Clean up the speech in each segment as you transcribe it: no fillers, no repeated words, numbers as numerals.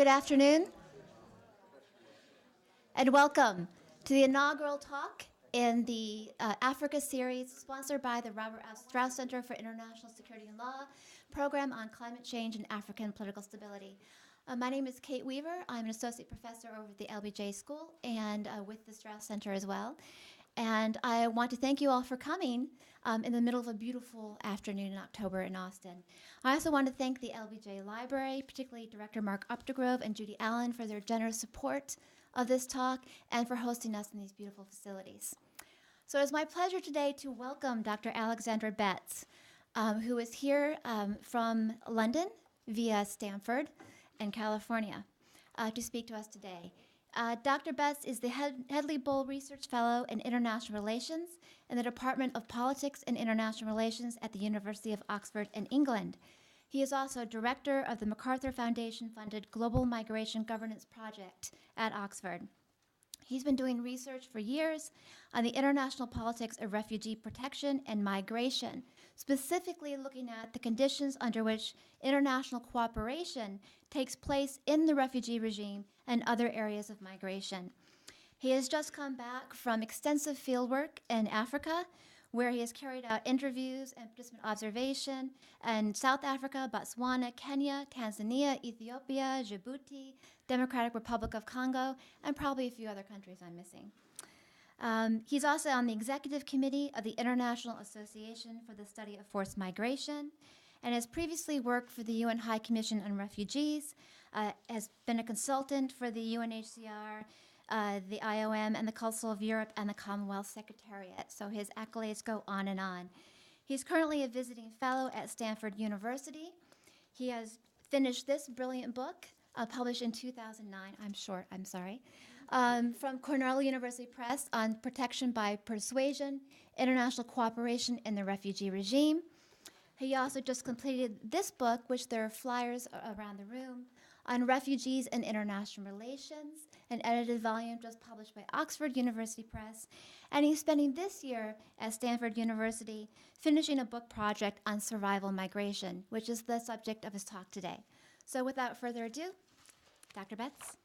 Good afternoon, and welcome to the inaugural talk in the Africa series sponsored by the Robert F. Strauss Center for International Security and Law program on climate change and African political stability. My name is Kate Weaver. I'm an associate professor over at the LBJ School and with the Strauss Center as well. And I want to thank you all for coming in the middle of a beautiful afternoon in October in Austin. I also want to thank the LBJ Library, particularly Director Mark Updegrove and Judy Allen, for their generous support of this talk and for hosting us in these beautiful facilities. So it's my pleasure today to welcome Dr. Alexandra Betts, who is here from London via Stanford and California to speak to us today. Dr. Betts is the Hedley Bull Research Fellow in International Relations in the Department of Politics and International Relations at the University of Oxford in England. He is also director of the MacArthur Foundation-funded Global Migration Governance Project at Oxford. He's been doing research for years on the international politics of refugee protection and migration, specifically looking at the conditions under which international cooperation takes place in the refugee regime and other areas of migration. He has just come back from extensive fieldwork in Africa, where he has carried out interviews and participant observation in South Africa, Botswana, Kenya, Tanzania, Ethiopia, Djibouti, Democratic Republic of Congo, and probably a few other countries I'm missing. He's also on the executive committee of the International Association for the Study of Forced Migration, and has previously worked for the UN High Commission on Refugees, has been a consultant for the UNHCR, the IOM, and the Council of Europe, and the Commonwealth Secretariat. So his accolades go on and on. He's currently a visiting fellow at Stanford University. He has finished this brilliant book, published in 2009, from Cornell University Press on protection by persuasion, international cooperation in the refugee regime. He also just completed this book, which there are flyers around the room, on refugees and international relations, an edited volume just published by Oxford University Press. And he's spending this year at Stanford University finishing a book project on survival migration, which is the subject of his talk today. So without further ado, Dr. Betts.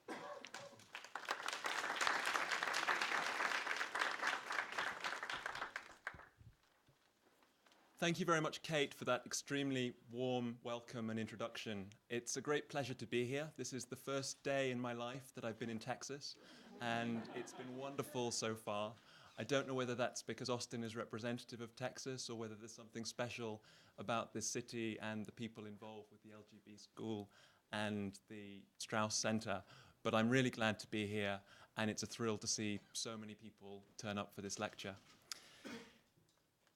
Thank you very much, Kate, for that extremely warm welcome and introduction. It's a great pleasure to be here. This is the first day in my life that I've been in Texas, and it's been wonderful so far. I don't know whether that's because Austin is representative of Texas or whether there's something special about this city and the people involved with the LGB school and the Strauss Center, but I'm really glad to be here, and it's a thrill to see so many people turn up for this lecture.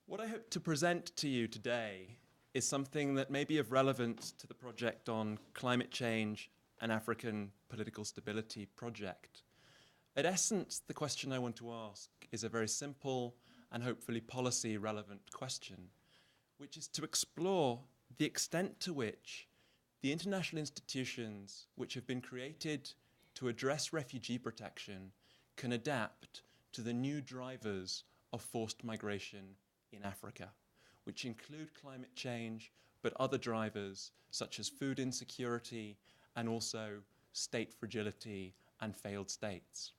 What I hope to present to you today is something that may be of relevance to the project on climate change and African political stability project. At essence, the question I want to ask is a very simple and hopefully policy relevant question, which is to explore the extent to which the international institutions which have been created to address refugee protection can adapt to the new drivers of forced migration in Africa, which include climate change, but other drivers such as food insecurity and also state fragility and failed states.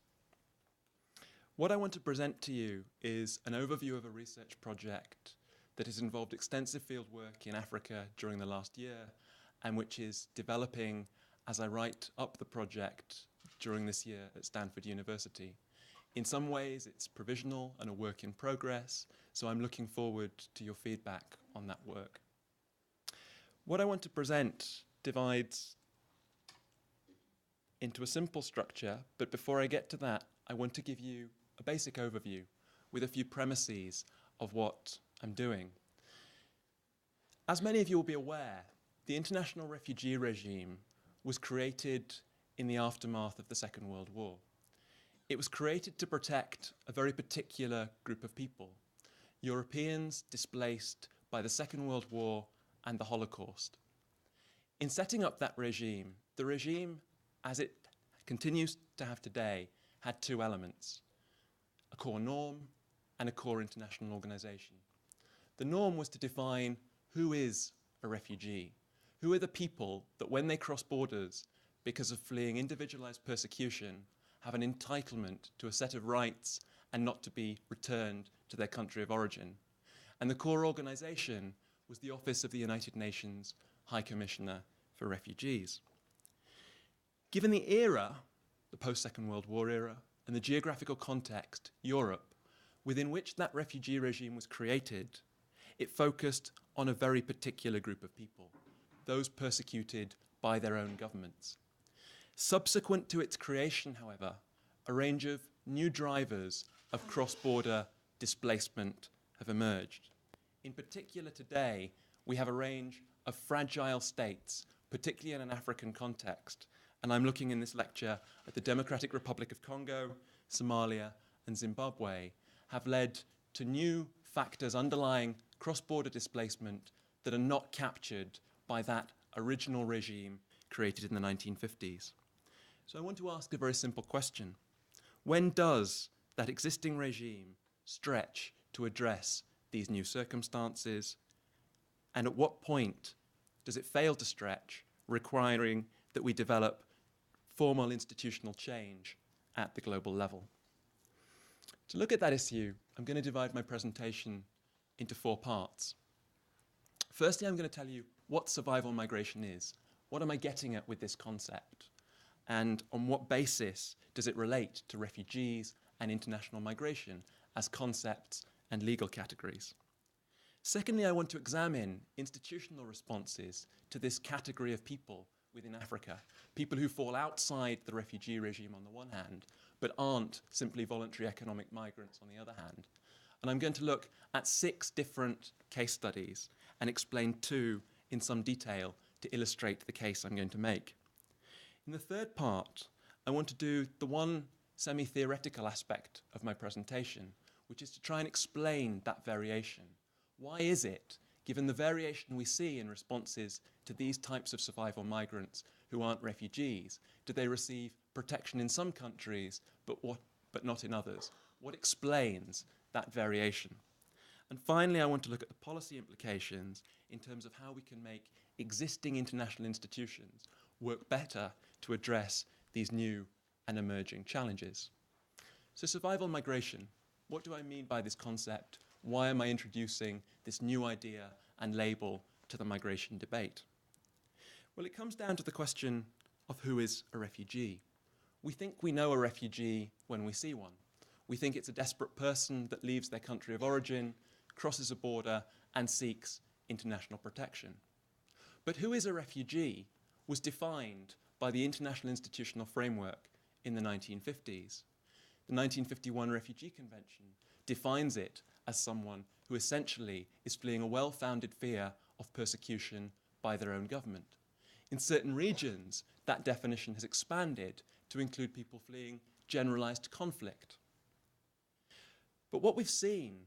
What I want to present to you is an overview of a research project that has involved extensive field work in Africa during the last year and which is developing as I write up the project during this year at Stanford University. In some ways, it's provisional and a work in progress, so I'm looking forward to your feedback on that work. What I want to present divides into a simple structure, but before I get to that, I want to give you a basic overview with a few premises of what I'm doing. As many of you will be aware, the international refugee regime was created in the aftermath of the Second World War. It was created to protect a very particular group of people, Europeans displaced by the Second World War and the Holocaust. In setting up that regime, the regime, as it continues to have today, had two elements, a core norm and a core international organization. The norm was to define who is a refugee, who are the people that when they cross borders, because of fleeing individualized persecution, have an entitlement to a set of rights and not to be returned to their country of origin. And the core organization was the Office of the United Nations High Commissioner for Refugees. Given the era, the post-Second World War era, and the geographical context, Europe, within which that refugee regime was created, it focused on a very particular group of people, those persecuted by their own governments. Subsequent to its creation, however, a range of new drivers of cross-border displacement have emerged. In particular today, we have a range of fragile states, particularly in an African context, and I'm looking in this lecture at the Democratic Republic of Congo, Somalia, and Zimbabwe, have led to new factors underlying cross-border displacement that are not captured by that original regime created in the 1950s. So I want to ask a very simple question. When does that existing regime stretch to address these new circumstances? And at what point does it fail to stretch, requiring that we develop formal institutional change at the global level? To look at that issue, I'm going to divide my presentation into 4 parts. Firstly, I'm going to tell you what survival migration is. What am I getting at with this concept? And on what basis does it relate to refugees and international migration as concepts and legal categories? Secondly, I want to examine institutional responses to this category of people within Africa, people who fall outside the refugee regime on the one hand, but aren't simply voluntary economic migrants on the other hand. And I'm going to look at 6 different case studies and explain 2 in some detail to illustrate the case I'm going to make. In the third part, I want to do the one semi-theoretical aspect of my presentation, which is to try and explain that variation. Why is it, given the variation we see in responses to these types of survival migrants who aren't refugees, do they receive protection in some countries but not in others? What explains that variation? And finally, I want to look at the policy implications in terms of how we can make existing international institutions work better to address these new and emerging challenges. So survival migration, what do I mean by this concept? Why am I introducing this new idea and label to the migration debate? Well, it comes down to the question of who is a refugee. We think we know a refugee when we see one. We think it's a desperate person that leaves their country of origin, crosses a border, and seeks international protection. But who is a refugee was defined by the International Institutional Framework in the 1950s. The 1951 Refugee Convention defines it as someone who essentially is fleeing a well-founded fear of persecution by their own government. In certain regions, that definition has expanded to include people fleeing generalized conflict. But what we've seen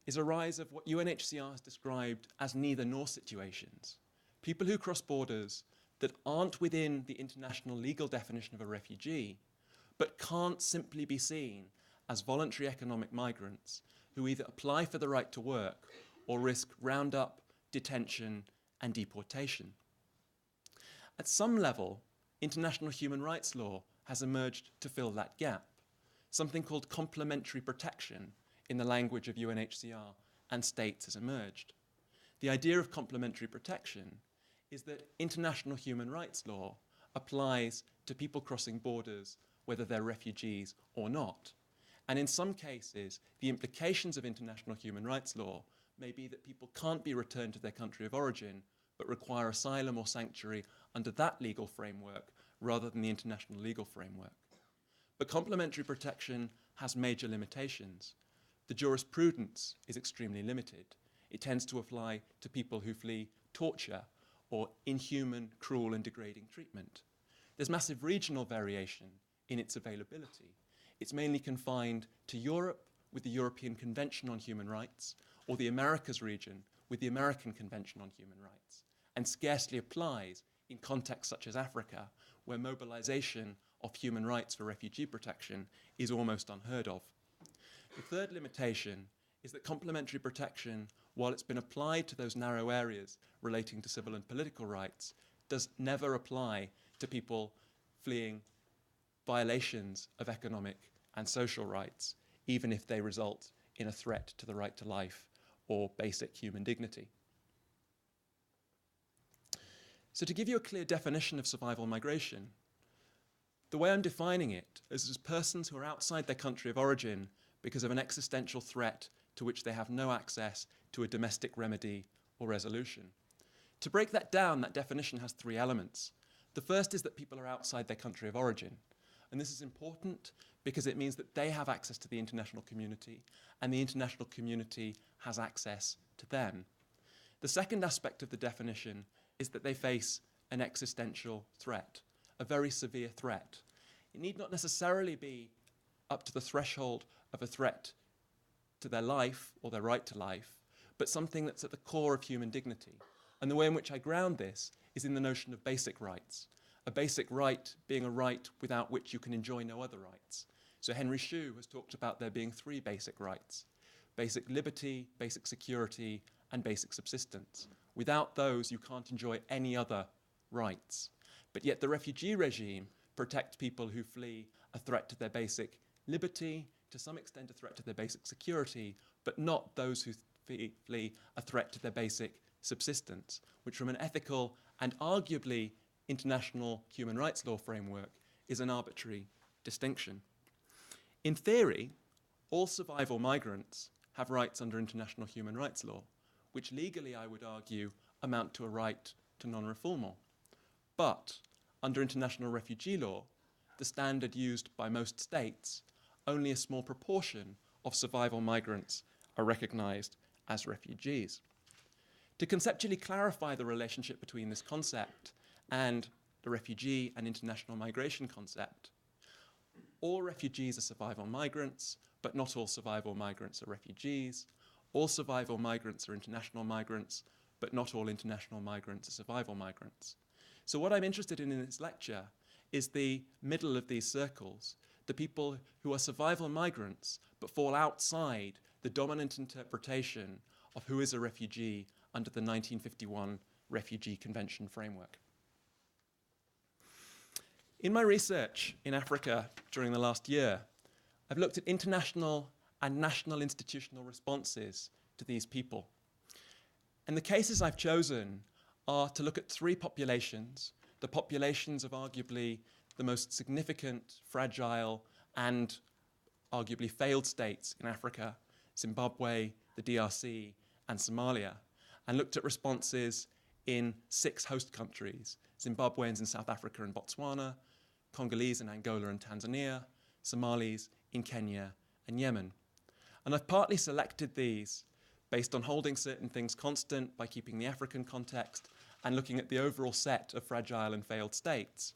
is a rise of what UNHCR has described as neither nor situations. People who cross borders that aren't within the international legal definition of a refugee, but can't simply be seen as voluntary economic migrants who either apply for the right to work or risk roundup, detention, and deportation. At some level, international human rights law has emerged to fill that gap, something called complementary protection in the language of UNHCR and states has emerged. The idea of complementary protection is that international human rights law applies to people crossing borders, whether they're refugees or not. And in some cases, the implications of international human rights law may be that people can't be returned to their country of origin, but require asylum or sanctuary under that legal framework rather than the international legal framework. But complementary protection has major limitations. The jurisprudence is extremely limited. It tends to apply to people who flee torture or inhuman, cruel, and degrading treatment. There's massive regional variation in its availability. It's mainly confined to Europe with the European Convention on Human Rights, or the Americas region with the American Convention on Human Rights, and scarcely applies in contexts such as Africa, where mobilization of human rights for refugee protection is almost unheard of. The third limitation is that complementary protection, while it's been applied to those narrow areas relating to civil and political rights, does never apply to people fleeing violations of economic and social rights, even if they result in a threat to the right to life or basic human dignity. So to give you a clear definition of survival migration, the way I'm defining it is as persons who are outside their country of origin because of an existential threat to which they have no access to a domestic remedy or resolution. To break that down, that definition has three elements. The first is that people are outside their country of origin. And this is important because it means that they have access to the international community and the international community has access to them. The second aspect of the definition is that they face an existential threat, a very severe threat. It need not necessarily be up to the threshold of a threat to their life or their right to life, but something that's at the core of human dignity. And the way in which I ground this is in the notion of basic rights. A basic right being a right without which you can enjoy no other rights. So Henry Shue has talked about there being three basic rights: basic liberty, basic security, and basic subsistence. Without those, you can't enjoy any other rights. But yet the refugee regime protects people who flee a threat to their basic liberty, to some extent a threat to their basic security, but not those who flee a threat to their basic subsistence, which from an ethical and arguably international human rights law framework is an arbitrary distinction. In theory, all survival migrants have rights under international human rights law, which legally, I would argue, amount to a right to non-refoulement. But under international refugee law, the standard used by most states, only a small proportion of survival migrants are recognized as refugees. To conceptually clarify the relationship between this concept and the refugee and international migration concept, all refugees are survival migrants, but not all survival migrants are refugees. All survival migrants are international migrants, but not all international migrants are survival migrants. So what I'm interested in this lecture is the middle of these circles, the people who are survival migrants, but fall outside the dominant interpretation of who is a refugee under the 1951 Refugee Convention framework. In my research in Africa during the last year, I've looked at international and national institutional responses to these people. And the cases I've chosen are to look at three populations, the populations of arguably the most significant, fragile, and arguably failed states in Africa, Zimbabwe, the DRC, and Somalia, and looked at responses in 6 host countries, Zimbabweans in South Africa and Botswana, Congolese in Angola and Tanzania, Somalis in Kenya and Yemen. And I've partly selected these based on holding certain things constant by keeping the African context and looking at the overall set of fragile and failed states.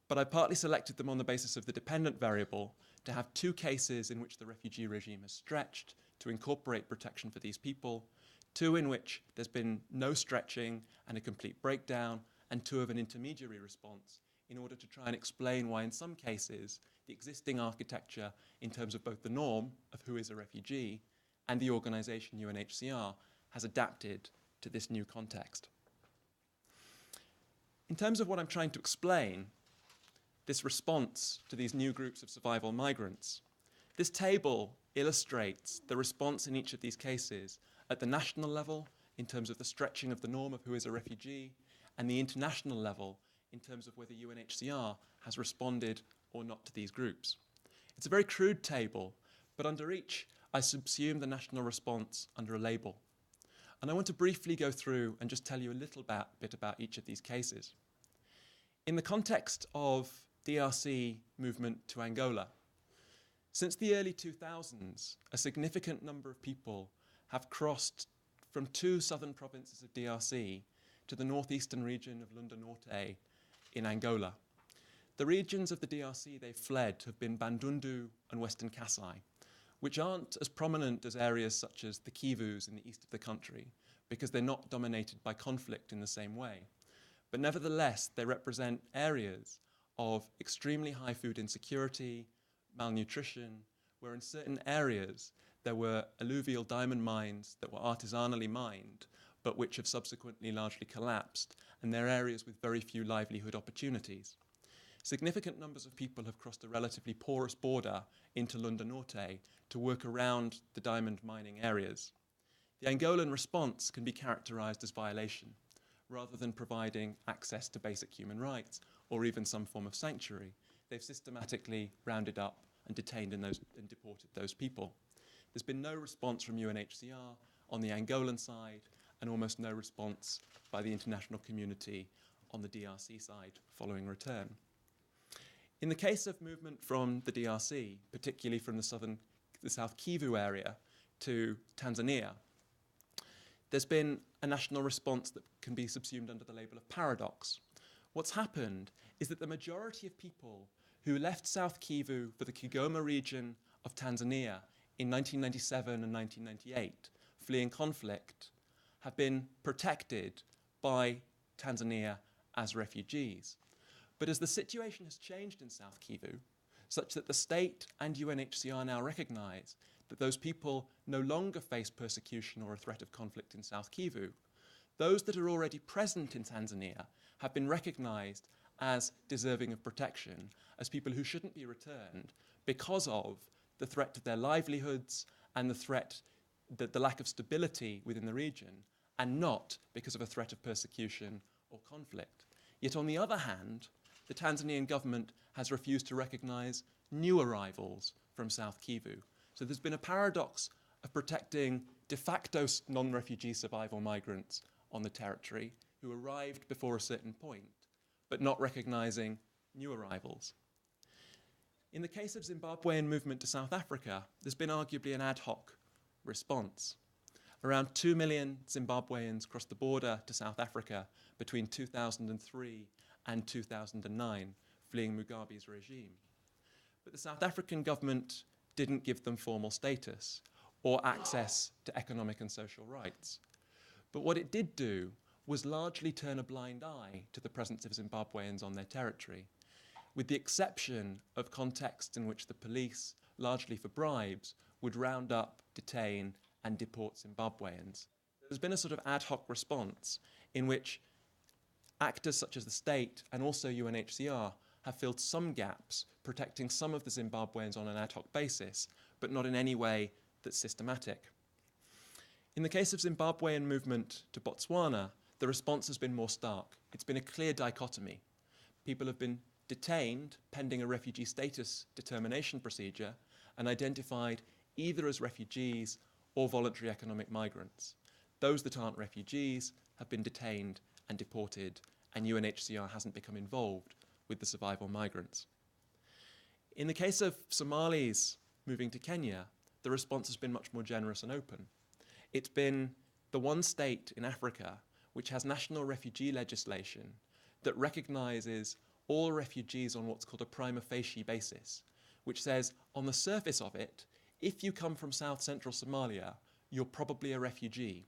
But I partly selected them on the basis of the dependent variable to have 2 cases in which the refugee regime has stretched to incorporate protection for these people, 2 in which there's been no stretching and a complete breakdown, and 2 of an intermediary response, in order to try and explain why in some cases the existing architecture in terms of both the norm of who is a refugee and the organization UNHCR has adapted to this new context. In terms of what I'm trying to explain, this response to these new groups of survival migrants, this table illustrates the response in each of these cases at the national level in terms of the stretching of the norm of who is a refugee, and the international level in terms of whether UNHCR has responded or not to these groups. It's a very crude table, but under each I subsume the national response under a label. And I want to briefly go through and just tell you a little bit about each of these cases. In the context of DRC movement to Angola, since the early 2000s, a significant number of people have crossed from 2 southern provinces of DRC to the northeastern region of Lunda Norte in Angola. The regions of the DRC they've fled have been Bandundu and Western Kasai, which aren't as prominent as areas such as the Kivus in the east of the country, because they're not dominated by conflict in the same way. But nevertheless, they represent areas of extremely high food insecurity, malnutrition, where in certain areas there were alluvial diamond mines that were artisanally mined, but which have subsequently largely collapsed, and they're areas with very few livelihood opportunities. Significant numbers of people have crossed a relatively porous border into Lunda Norte to work around the diamond mining areas. The Angolan response can be characterized as violation, rather than providing access to basic human rights or even some form of sanctuary. They've systematically rounded up and detained and deported those people. There's been no response from UNHCR on the Angolan side, and almost no response by the international community on the DRC side following return. In the case of movement from the DRC, particularly from the South Kivu area to Tanzania, there's been a national response that can be subsumed under the label of paradox. What's happened is that the majority of people who left South Kivu for the Kigoma region of Tanzania in 1997 and 1998, fleeing conflict, have been protected by Tanzania as refugees. But as the situation has changed in South Kivu, such that the state and UNHCR now recognize that those people no longer face persecution or a threat of conflict in South Kivu, those that are already present in Tanzania have been recognized as deserving of protection, as people who shouldn't be returned because of the threat to their livelihoods and the lack of stability within the region, and not because of a threat of persecution or conflict. Yet on the other hand, the Tanzanian government has refused to recognize new arrivals from South Kivu. So there's been a paradox of protecting de facto non-refugee survival migrants on the territory who arrived before a certain point, but not recognizing new arrivals. In the case of Zimbabwean movement to South Africa, there's been arguably an ad hoc response. Around 2 million Zimbabweans crossed the border to South Africa between 2003 and 2009, fleeing Mugabe's regime. But the South African government didn't give them formal status or access to economic and social rights. But what it did do was largely turn a blind eye to the presence of Zimbabweans on their territory, with the exception of contexts in which the police, largely for bribes, would round up, detain, and deport Zimbabweans. There's been a sort of ad hoc response in which actors such as the state and also UNHCR have filled some gaps, protecting some of the Zimbabweans on an ad hoc basis, but not in any way that's systematic. In the case of Zimbabwean movement to Botswana, the response has been more stark. It's been a clear dichotomy. People have been detained pending a refugee status determination procedure and identified either as refugees or voluntary economic migrants. Those that aren't refugees have been detained and deported, and UNHCR hasn't become involved with the survival migrants. In the case of Somalis moving to Kenya, the response has been much more generous and open. It's been the one state in Africa which has national refugee legislation that recognizes all refugees on what's called a prima facie basis, which says on the surface of it, if you come from South Central Somalia, you're probably a refugee,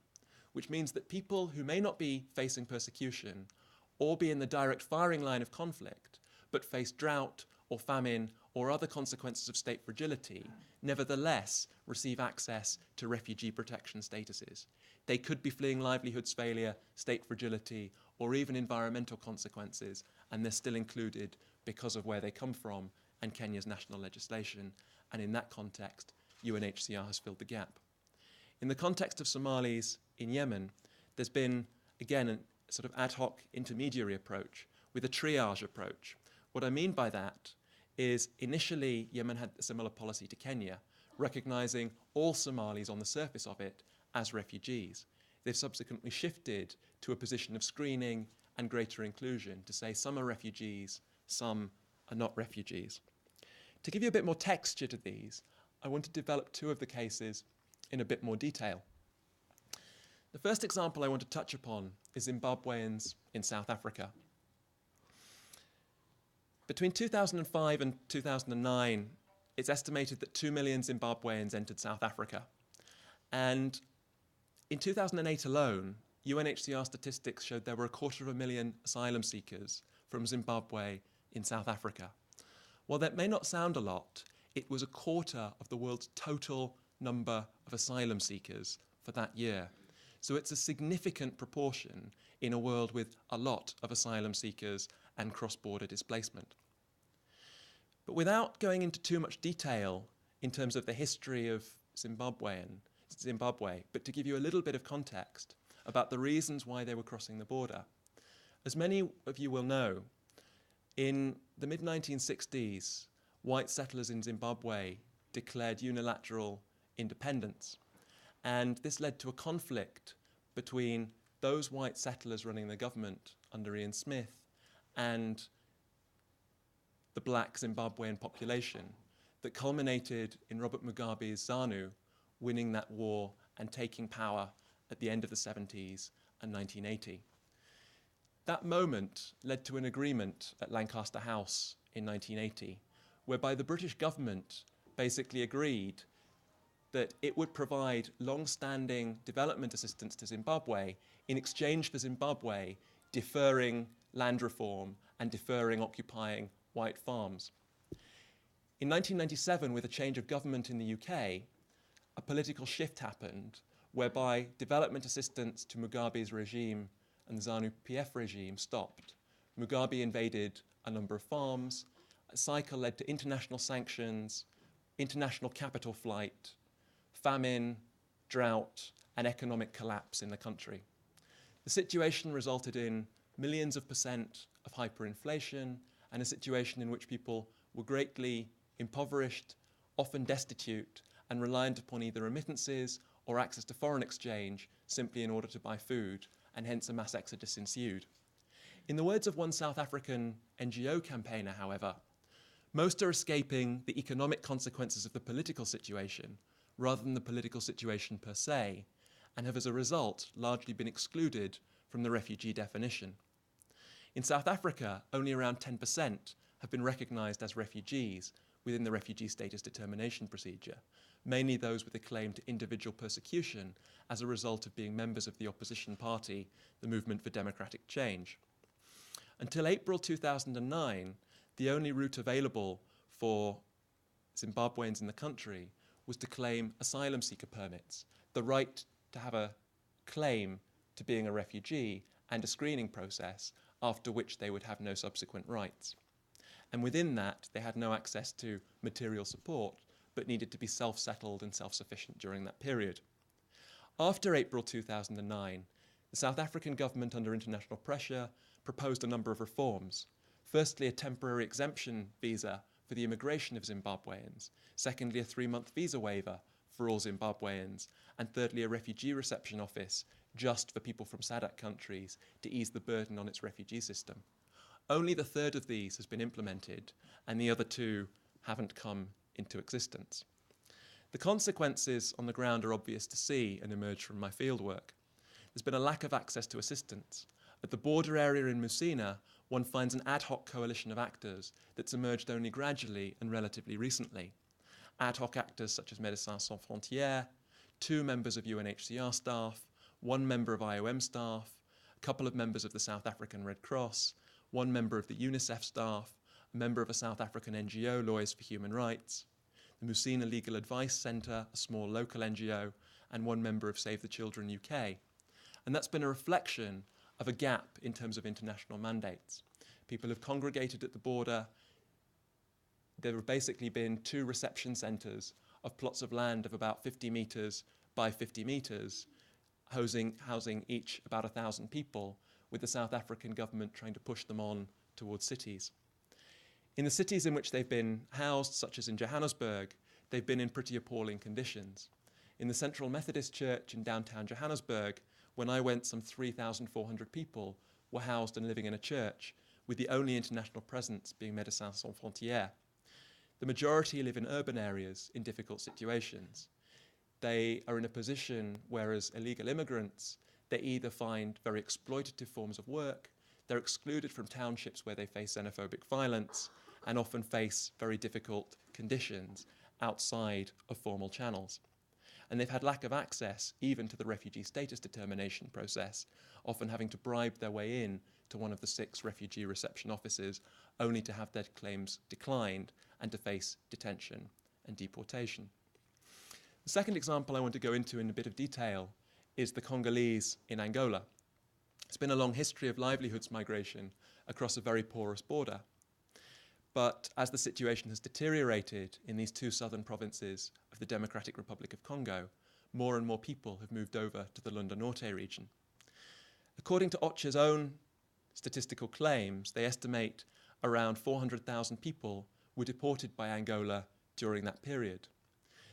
which means that people who may not be facing persecution or be in the direct firing line of conflict, but face drought or famine or other consequences of state fragility, nevertheless receive access to refugee protection statuses. They could be fleeing livelihoods failure, state fragility, or even environmental consequences, and they're still included because of where they come from and Kenya's national legislation. And in that context, UNHCR has filled the gap. In the context of Somalis in Yemen, there's been, again, a sort of ad hoc intermediary approach with a triage approach. What I mean by that is initially Yemen had a similar policy to Kenya, recognizing all Somalis on the surface of it as refugees. They've subsequently shifted to a position of screening and greater inclusion to say some are refugees, some are not refugees. To give you a bit more texture to these, I want to develop two of the cases in a bit more detail. The first example I want to touch upon is Zimbabweans in South Africa. Between 2005 and 2009, it's estimated that 2 million Zimbabweans entered South Africa. And in 2008 alone, UNHCR statistics showed there were 250,000 asylum seekers from Zimbabwe in South Africa. While that may not sound a lot, it was a quarter of the world's total number of asylum seekers for that year. So it's a significant proportion in a world with a lot of asylum seekers and cross-border displacement. But without going into too much detail in terms of the history of Zimbabwe, but to give you a little bit of context about the reasons why they were crossing the border. As many of you will know, in the mid-1960s, white settlers in Zimbabwe declared unilateral independence. And this led to a conflict between those white settlers running the government under Ian Smith and the black Zimbabwean population that culminated in Robert Mugabe's ZANU winning that war and taking power at the end of the 70s and 1980. That moment led to an agreement at Lancaster House in 1980, whereby the British government basically agreed that it would provide long-standing development assistance to Zimbabwe in exchange for Zimbabwe deferring land reform and deferring occupying white farms. In 1997, with a change of government in the UK, a political shift happened whereby development assistance to Mugabe's regime and the ZANU-PF regime stopped. Mugabe invaded a number of farms. A cycle led to international sanctions, international capital flight, famine, drought, and economic collapse in the country. The situation resulted in millions of percent of hyperinflation and a situation in which people were greatly impoverished, often destitute, and reliant upon either remittances or access to foreign exchange simply in order to buy food, and hence a mass exodus ensued. In the words of one South African NGO campaigner, however, most are escaping the economic consequences of the political situation rather than the political situation per se, and have as a result largely been excluded from the refugee definition. In South Africa, only around 10% have been recognised as refugees within the refugee status determination procedure, mainly those with a claim to individual persecution as a result of being members of the opposition party, the Movement for Democratic Change. Until April 2009, the only route available for Zimbabweans in the country was to claim asylum seeker permits, the right to have a claim to being a refugee and a screening process, after which they would have no subsequent rights. And within that, they had no access to material support, but needed to be self-settled and self-sufficient during that period. After April 2009, the South African government, under international pressure, proposed a number of reforms. Firstly, a temporary exemption visa for the immigration of Zimbabweans. Secondly, a 3-month visa waiver for all Zimbabweans. And thirdly, a refugee reception office just for people from SADC countries to ease the burden on its refugee system. Only the third of these has been implemented, and the other two haven't come into existence. The consequences on the ground are obvious to see and emerge from my fieldwork. There's been a lack of access to assistance. At the border area in Musina, one finds an ad hoc coalition of actors that's emerged only gradually and relatively recently. Ad hoc actors such as Médecins Sans Frontières, 2 members of UNHCR staff, 1 member of IOM staff, a couple of members of the South African Red Cross, 1 member of the UNICEF staff, a member of a South African NGO, Lawyers for Human Rights, the Musina Legal Advice Centre, a small local NGO, and 1 member of Save the Children UK. And that's been a reflection of a gap in terms of international mandates. People have congregated at the border. There have basically been 2 reception centres of plots of land of about 50 metres by 50 metres, housing each about 1,000 people, with the South African government trying to push them on towards cities. In the cities in which they've been housed, such as in Johannesburg, they've been in pretty appalling conditions. In the Central Methodist Church in downtown Johannesburg, when I went, some 3,400 people were housed and living in a church, with the only international presence being Médecins Sans Frontières. The majority live in urban areas in difficult situations. They are in a position where, as illegal immigrants, they either find very exploitative forms of work, they're excluded from townships where they face xenophobic violence, and often face very difficult conditions outside of formal channels. And they've had lack of access even to the refugee status determination process, often having to bribe their way in to one of the 6 refugee reception offices, only to have their claims declined and to face detention and deportation. The second example I want to go into in a bit of detail is the Congolese in Angola. It's been a long history of livelihoods migration across a very porous border. But as the situation has deteriorated in these two southern provinces of the Democratic Republic of Congo, more and more people have moved over to the Lunda Norte region. According to OCHA's own statistical claims, they estimate around 400,000 people were deported by Angola during that period.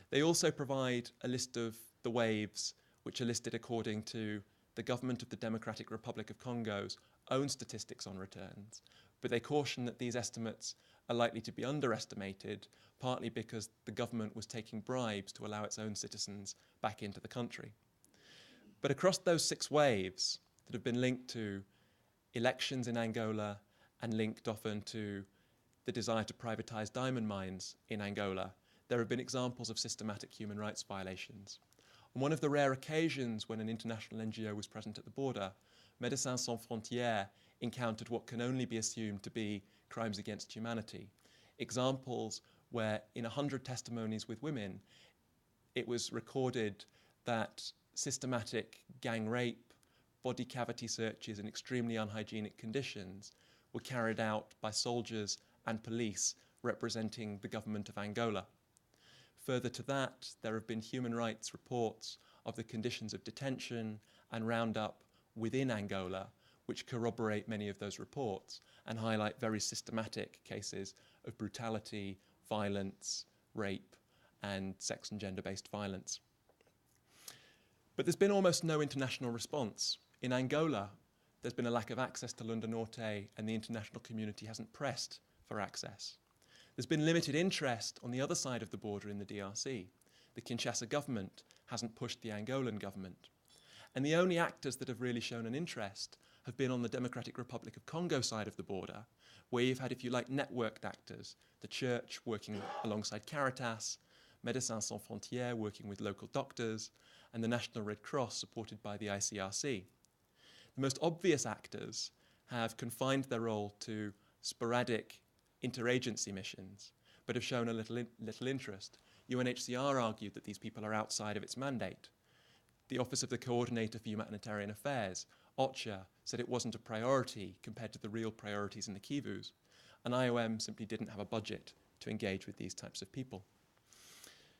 They also provide a list of the waves, which are listed according to the government of the Democratic Republic of Congo's own statistics on returns, but they caution that these estimates are likely to be underestimated, partly because the government was taking bribes to allow its own citizens back into the country. But across those 6 waves that have been linked to elections in Angola and linked often to the desire to privatize diamond mines in Angola, there have been examples of systematic human rights violations. On one of the rare occasions when an international NGO was present at the border, Médecins Sans Frontières encountered what can only be assumed to be crimes against humanity. Examples where in 100 testimonies with women, it was recorded that systematic gang rape, body cavity searches in extremely unhygienic conditions were carried out by soldiers and police representing the government of Angola. Further to that, there have been human rights reports of the conditions of detention and roundup within Angola, which corroborate many of those reports and highlight very systematic cases of brutality, violence, rape, and sex and gender-based violence. But there's been almost no international response. In Angola, there's been a lack of access to Lunda Norte, and the international community hasn't pressed for access. There's been limited interest on the other side of the border in the DRC. The Kinshasa government hasn't pushed the Angolan government. And the only actors that have really shown an interest have been on the Democratic Republic of Congo side of the border, where you've had, if you like, networked actors, the church working alongside Caritas, Médecins Sans Frontières working with local doctors, and the National Red Cross supported by the ICRC. The most obvious actors have confined their role to sporadic interagency missions, but have shown a little interest. UNHCR argued that these people are outside of its mandate. The Office of the Coordinator for Humanitarian Affairs, OCHA, said it wasn't a priority compared to the real priorities in the Kivus, and IOM simply didn't have a budget to engage with these types of people.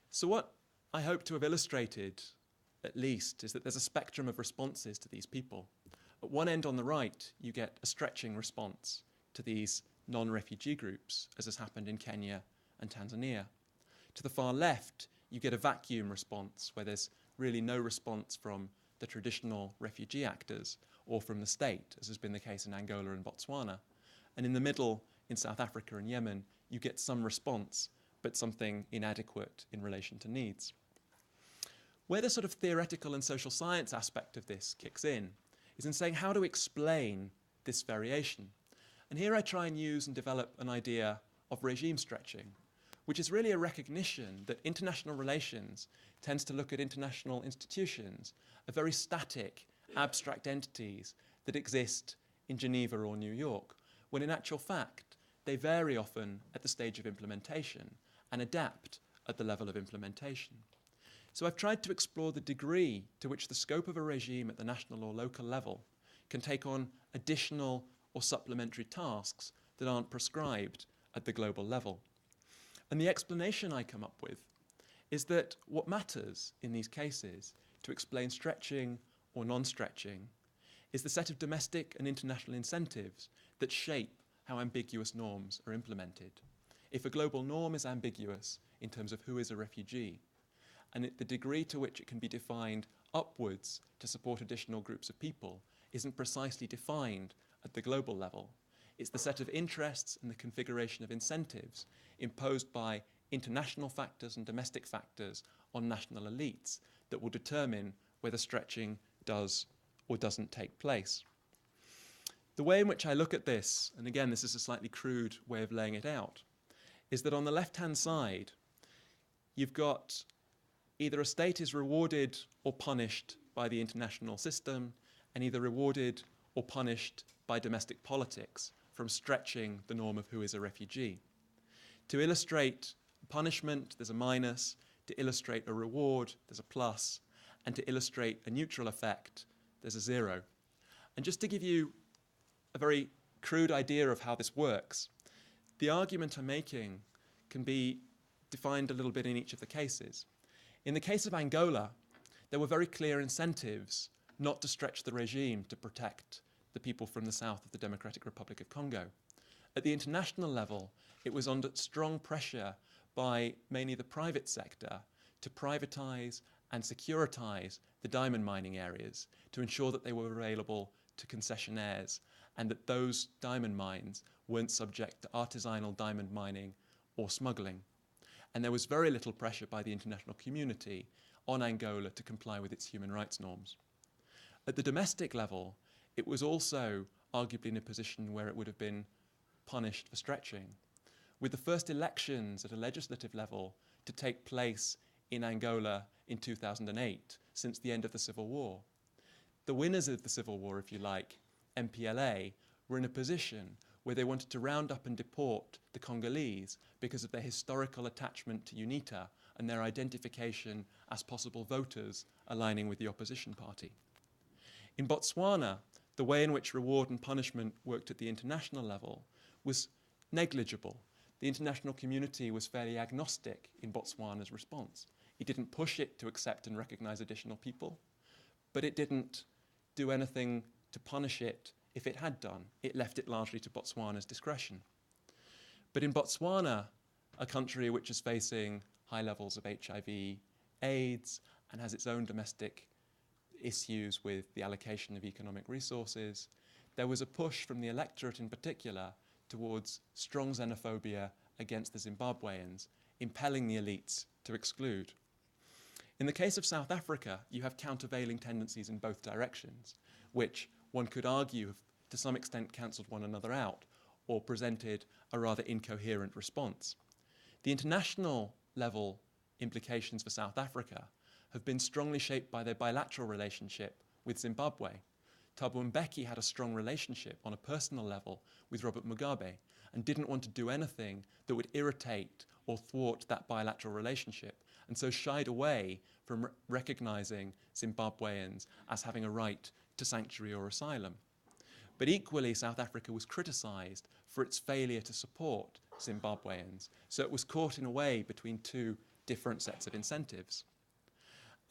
So what I hope to have illustrated, at least, is that there's a spectrum of responses to these people. At one end on the right, you get a stretching response to these non-refugee groups, as has happened in Kenya and Tanzania. To the far left, you get a vacuum response, where there's really no response from the traditional refugee actors or from the state, as has been the case in Angola and Botswana. And in the middle, in South Africa and Yemen, you get some response, but something inadequate in relation to needs. Where the sort of theoretical and social science aspect of this kicks in is in saying how to explain this variation. And here I try and use and develop an idea of regime stretching, which is really a recognition that international relations tends to look at international institutions as very static, abstract entities that exist in Geneva or New York, when in actual fact, they vary often at the stage of implementation and adapt at the level of implementation. So I've tried to explore the degree to which the scope of a regime at the national or local level can take on additional or supplementary tasks that aren't prescribed at the global level. And the explanation I come up with is that what matters in these cases to explain stretching or non-stretching is the set of domestic and international incentives that shape how ambiguous norms are implemented. If a global norm is ambiguous in terms of who is a refugee, and the degree to which it can be defined upwards to support additional groups of people isn't precisely defined at the global level, it's the set of interests and the configuration of incentives imposed by international factors and domestic factors on national elites that will determine whether stretching does or doesn't take place. The way in which I look at this, and again this is a slightly crude way of laying it out, is that on the left-hand side you've got either a state is rewarded or punished by the international system, and either rewarded or punished by domestic politics from stretching the norm of who is a refugee. To illustrate punishment, there's a minus. To illustrate a reward, there's a plus. and to illustrate a neutral effect, there's a 0. And just to give you a very crude idea of how this works, the argument I'm making can be defined a little bit in each of the cases. In the case of Angola, there were very clear incentives not to stretch the regime to protect the people from the south of the Democratic Republic of Congo. At the international level, it was under strong pressure by mainly the private sector to privatize and securitize the diamond mining areas to ensure that they were available to concessionaires and that those diamond mines weren't subject to artisanal diamond mining or smuggling. And there was very little pressure by the international community on Angola to comply with its human rights norms. At the domestic level, it was also arguably in a position where it would have been punished for stretching. With the first elections at a legislative level to take place in Angola in 2008, since the end of the Civil War, the winners of the Civil War, if you like, MPLA, were in a position where they wanted to round up and deport the Congolese because of their historical attachment to UNITA and their identification as possible voters aligning with the opposition party. In Botswana, the way in which reward and punishment worked at the international level was negligible. The international community was fairly agnostic in Botswana's response. It didn't push it to accept and recognize additional people, but it didn't do anything to punish it if it had done. It left it largely to Botswana's discretion. But in Botswana, a country which is facing high levels of HIV, AIDS, and has its own domestic issues with the allocation of economic resources, there was a push from the electorate in particular towards strong xenophobia against the Zimbabweans, impelling the elites to exclude. In the case of South Africa, you have countervailing tendencies in both directions, which one could argue have to some extent cancelled one another out or presented a rather incoherent response. The international level implications for South Africa have been strongly shaped by their bilateral relationship with Zimbabwe. Thabo Mbeki had a strong relationship on a personal level with Robert Mugabe and didn't want to do anything that would irritate or thwart that bilateral relationship, and so shied away from recognizing Zimbabweans as having a right to sanctuary or asylum. But equally, South Africa was criticized for its failure to support Zimbabweans, so it was caught in a way between two different sets of incentives.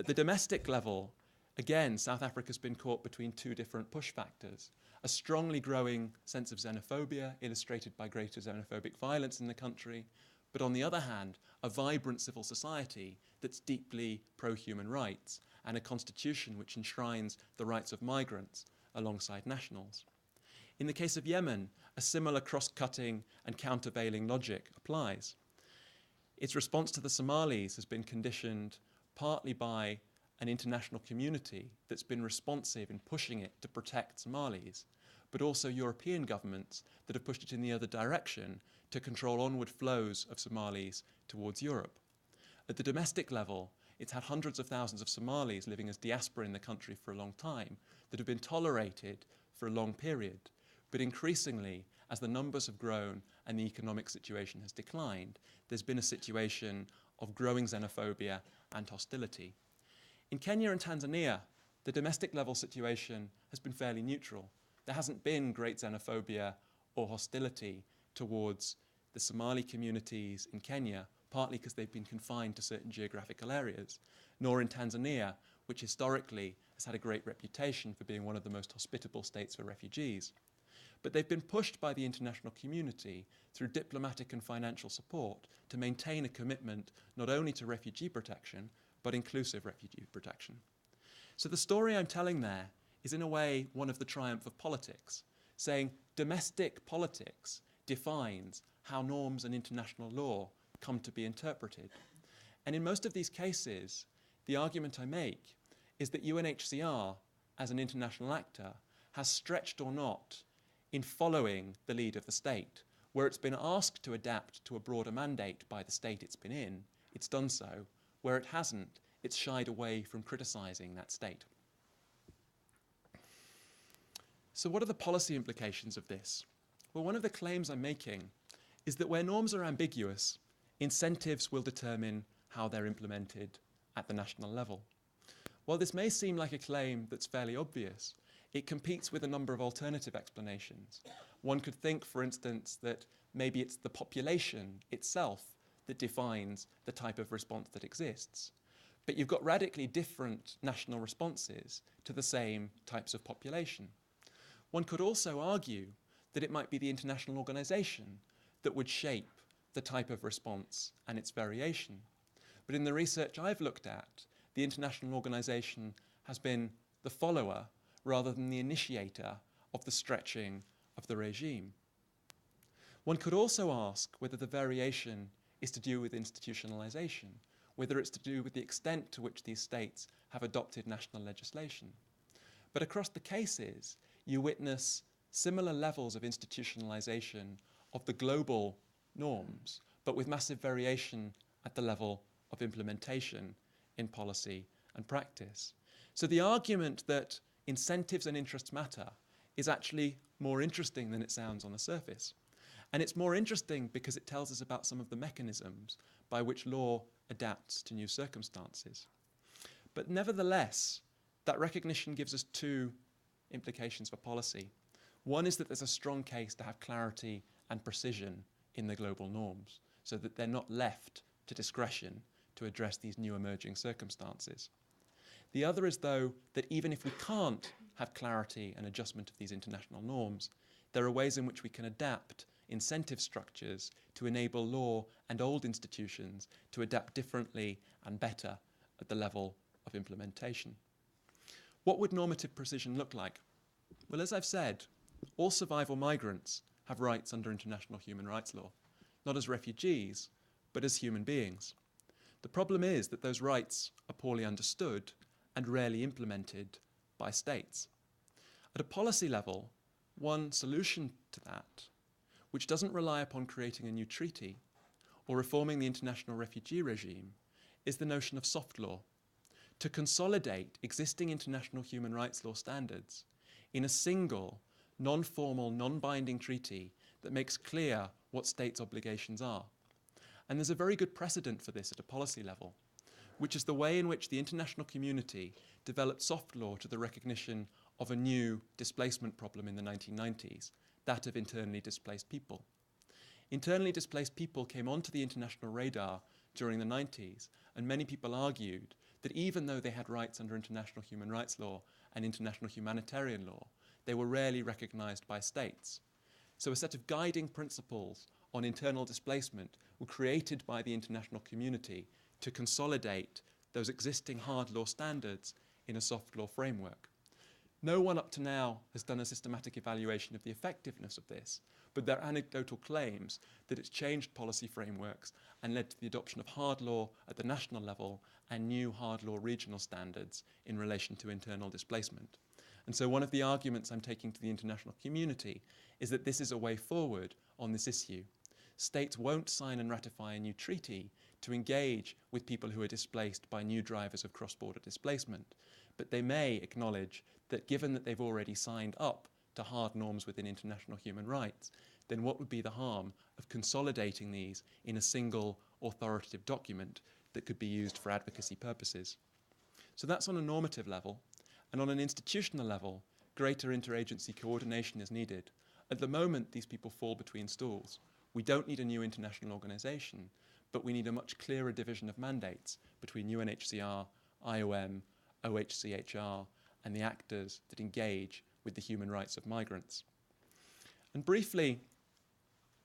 At the domestic level, again, South Africa's been caught between two different push factors. A strongly growing sense of xenophobia, illustrated by greater xenophobic violence in the country, but on the other hand, a vibrant civil society that's deeply pro-human rights, and a constitution which enshrines the rights of migrants alongside nationals. In the case of Yemen, a similar cross-cutting and countervailing logic applies. Its response to the Somalis has been conditioned partly by an international community that's been responsive in pushing it to protect Somalis, but also European governments that have pushed it in the other direction to control onward flows of Somalis towards Europe. At the domestic level, it's had hundreds of thousands of Somalis living as diaspora in the country for a long time that have been tolerated for a long period. But increasingly, as the numbers have grown and the economic situation has declined, there's been a situation of growing xenophobia and hostility. In Kenya and Tanzania, the domestic level situation has been fairly neutral. There hasn't been great xenophobia or hostility towards the Somali communities in Kenya, partly because they've been confined to certain geographical areas, nor in Tanzania, which historically has had a great reputation for being one of the most hospitable states for refugees. But they've been pushed by the international community through diplomatic and financial support to maintain a commitment not only to refugee protection, but inclusive refugee protection. So the story I'm telling there is in a way one of the triumph of politics, saying domestic politics defines how norms and international law come to be interpreted. And in most of these cases, the argument I make is that UNHCR, as an international actor, has stretched or not in following the lead of the state. Where it's been asked to adapt to a broader mandate by the state it's been in, it's done so. Where it hasn't, it's shied away from criticizing that state. So what are the policy implications of this? Well, one of the claims I'm making is that where norms are ambiguous, incentives will determine how they're implemented at the national level. While this may seem like a claim that's fairly obvious, it competes with a number of alternative explanations. One could think, for instance, that maybe it's the population itself that defines the type of response that exists. But you've got radically different national responses to the same types of population. One could also argue that it might be the international organization that would shape the type of response and its variation. But in the research I've looked at, the international organization has been the follower rather than the initiator of the stretching of the regime. One could also ask whether the variation is to do with institutionalization, whether it's to do with the extent to which these states have adopted national legislation. But across the cases, you witness similar levels of institutionalization of the global norms, but with massive variation at the level of implementation in policy and practice. So the argument that incentives and interests matter is actually more interesting than it sounds on the surface. And it's more interesting because it tells us about some of the mechanisms by which law adapts to new circumstances. But nevertheless, that recognition gives us two implications for policy. One is that there's a strong case to have clarity and precision in the global norms, so that they're not left to discretion to address these new emerging circumstances. The other is, though, that even if we can't have clarity and adjustment of these international norms, there are ways in which we can adapt incentive structures to enable law and old institutions to adapt differently and better at the level of implementation. What would normative precision look like? Well, as I've said, all survival migrants have rights under international human rights law, not as refugees, but as human beings. The problem is that those rights are poorly understood and rarely implemented by states. At a policy level, one solution to that, which doesn't rely upon creating a new treaty or reforming the international refugee regime, is the notion of soft law, to consolidate existing international human rights law standards in a single, non-formal, non-binding treaty that makes clear what states' obligations are. And there's a very good precedent for this at a policy level, which is the way in which the international community developed soft law to the recognition of a new displacement problem in the 1990s, that of internally displaced people. Internally displaced people came onto the international radar during the 90s, and many people argued that even though they had rights under international human rights law and international humanitarian law, they were rarely recognized by states. So a set of guiding principles on internal displacement were created by the international community to consolidate those existing hard law standards in a soft law framework. No one up to now has done a systematic evaluation of the effectiveness of this, but there are anecdotal claims that it's changed policy frameworks and led to the adoption of hard law at the national level and new hard law regional standards in relation to internal displacement. And so one of the arguments I'm taking to the international community is that this is a way forward on this issue. States won't sign and ratify a new treaty to engage with people who are displaced by new drivers of cross-border displacement, but they may acknowledge that given that they've already signed up to hard norms within international human rights, then what would be the harm of consolidating these in a single authoritative document that could be used for advocacy purposes? So that's on a normative level. And on an institutional level, greater interagency coordination is needed. At the moment, these people fall between stools. We don't need a new international organization, but we need a much clearer division of mandates between UNHCR, IOM, OHCHR, and the actors that engage with the human rights of migrants. And briefly,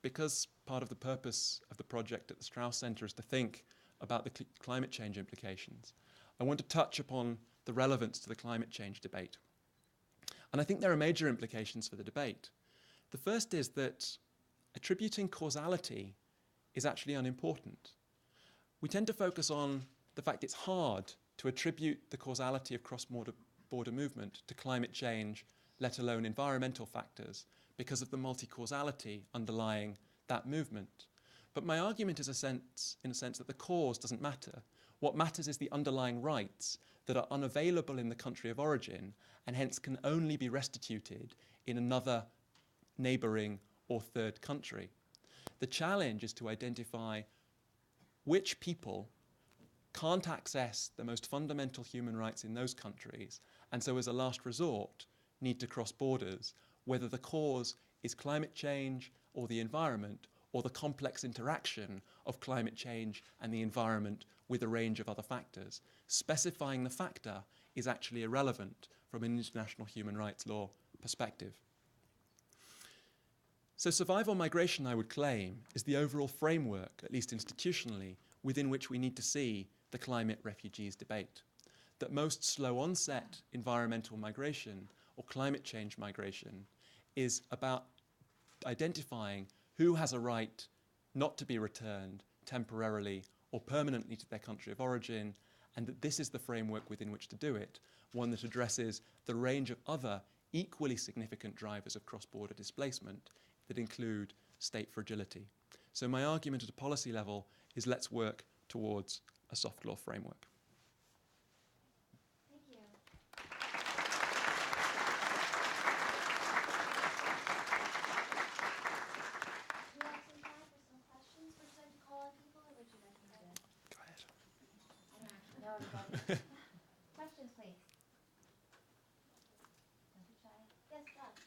because part of the purpose of the project at the Strauss Center is to think about the climate change implications, I want to touch upon the relevance to the climate change debate. And I think there are major implications for the debate. The first is that attributing causality is actually unimportant. We tend to focus on the fact it's hard to attribute the causality of cross-border movement to climate change, let alone environmental factors, because of the multi-causality underlying that movement. But my argument is in a sense that the cause doesn't matter. What matters is the underlying rights that are unavailable in the country of origin and hence can only be restituted in another neighbouring or third country. The challenge is to identify which people can't access the most fundamental human rights in those countries, and so as a last resort need to cross borders, whether the cause is climate change or the environment, or the complex interaction of climate change and the environment with a range of other factors. Specifying the factor is actually irrelevant from an international human rights law perspective. So survival migration, I would claim, is the overall framework, at least institutionally, within which we need to see the climate refugees debate. That most slow onset environmental migration or climate change migration is about identifying who has a right not to be returned temporarily or permanently to their country of origin, and that this is the framework within which to do it, one that addresses the range of other equally significant drivers of cross-border displacement that include state fragility. So my argument at a policy level is let's work towards a soft law framework. Thank you. Do you have some time for some questions? Would you like to call on people, or would you like me to? Go ahead. I don't actually know everybody. Questions, please. Don't be shy. Yes, Doug.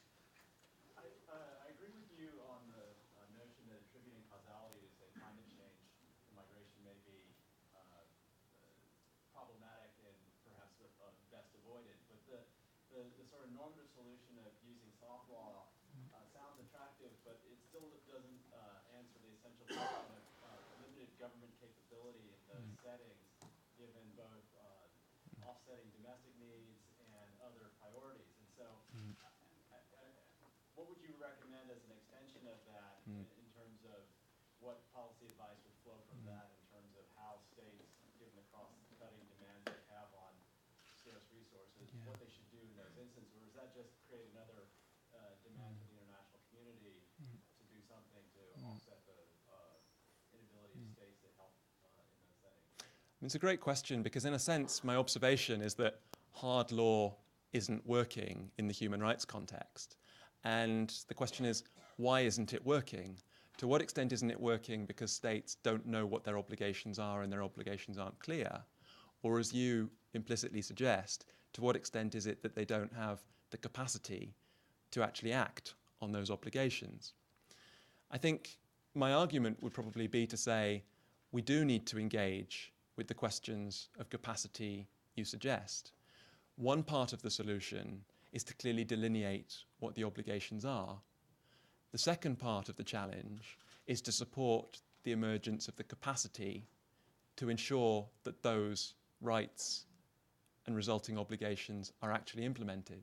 I agree with you on the notion that attributing causality to, say, climate change and migration may be problematic and perhaps best avoided. But the sort of normative solution of using soft law sounds attractive, but it still doesn't answer the essential question of limited government capability in those settings, given both offsetting domestic needs and other priorities. And so what would you recommend as an extension of that in terms of what policy advice would flow from that in terms of how states, given the cross-cutting demands they have on scarce resources, what they should do in those instances? Or does that just create another demand for the international community to do something to offset the inability of states to help in those settings? It's a great question because in a sense my observation is that hard law isn't working in the human rights context. And the question is, why isn't it working? To what extent isn't it working because states don't know what their obligations are and their obligations aren't clear? Or as you implicitly suggest, to what extent is it that they don't have the capacity to actually act on those obligations? I think my argument would probably be to say we do need to engage with the questions of capacity you suggest. One part of the solution is to clearly delineate what the obligations are. The second part of the challenge is to support the emergence of the capacity to ensure that those rights and resulting obligations are actually implemented.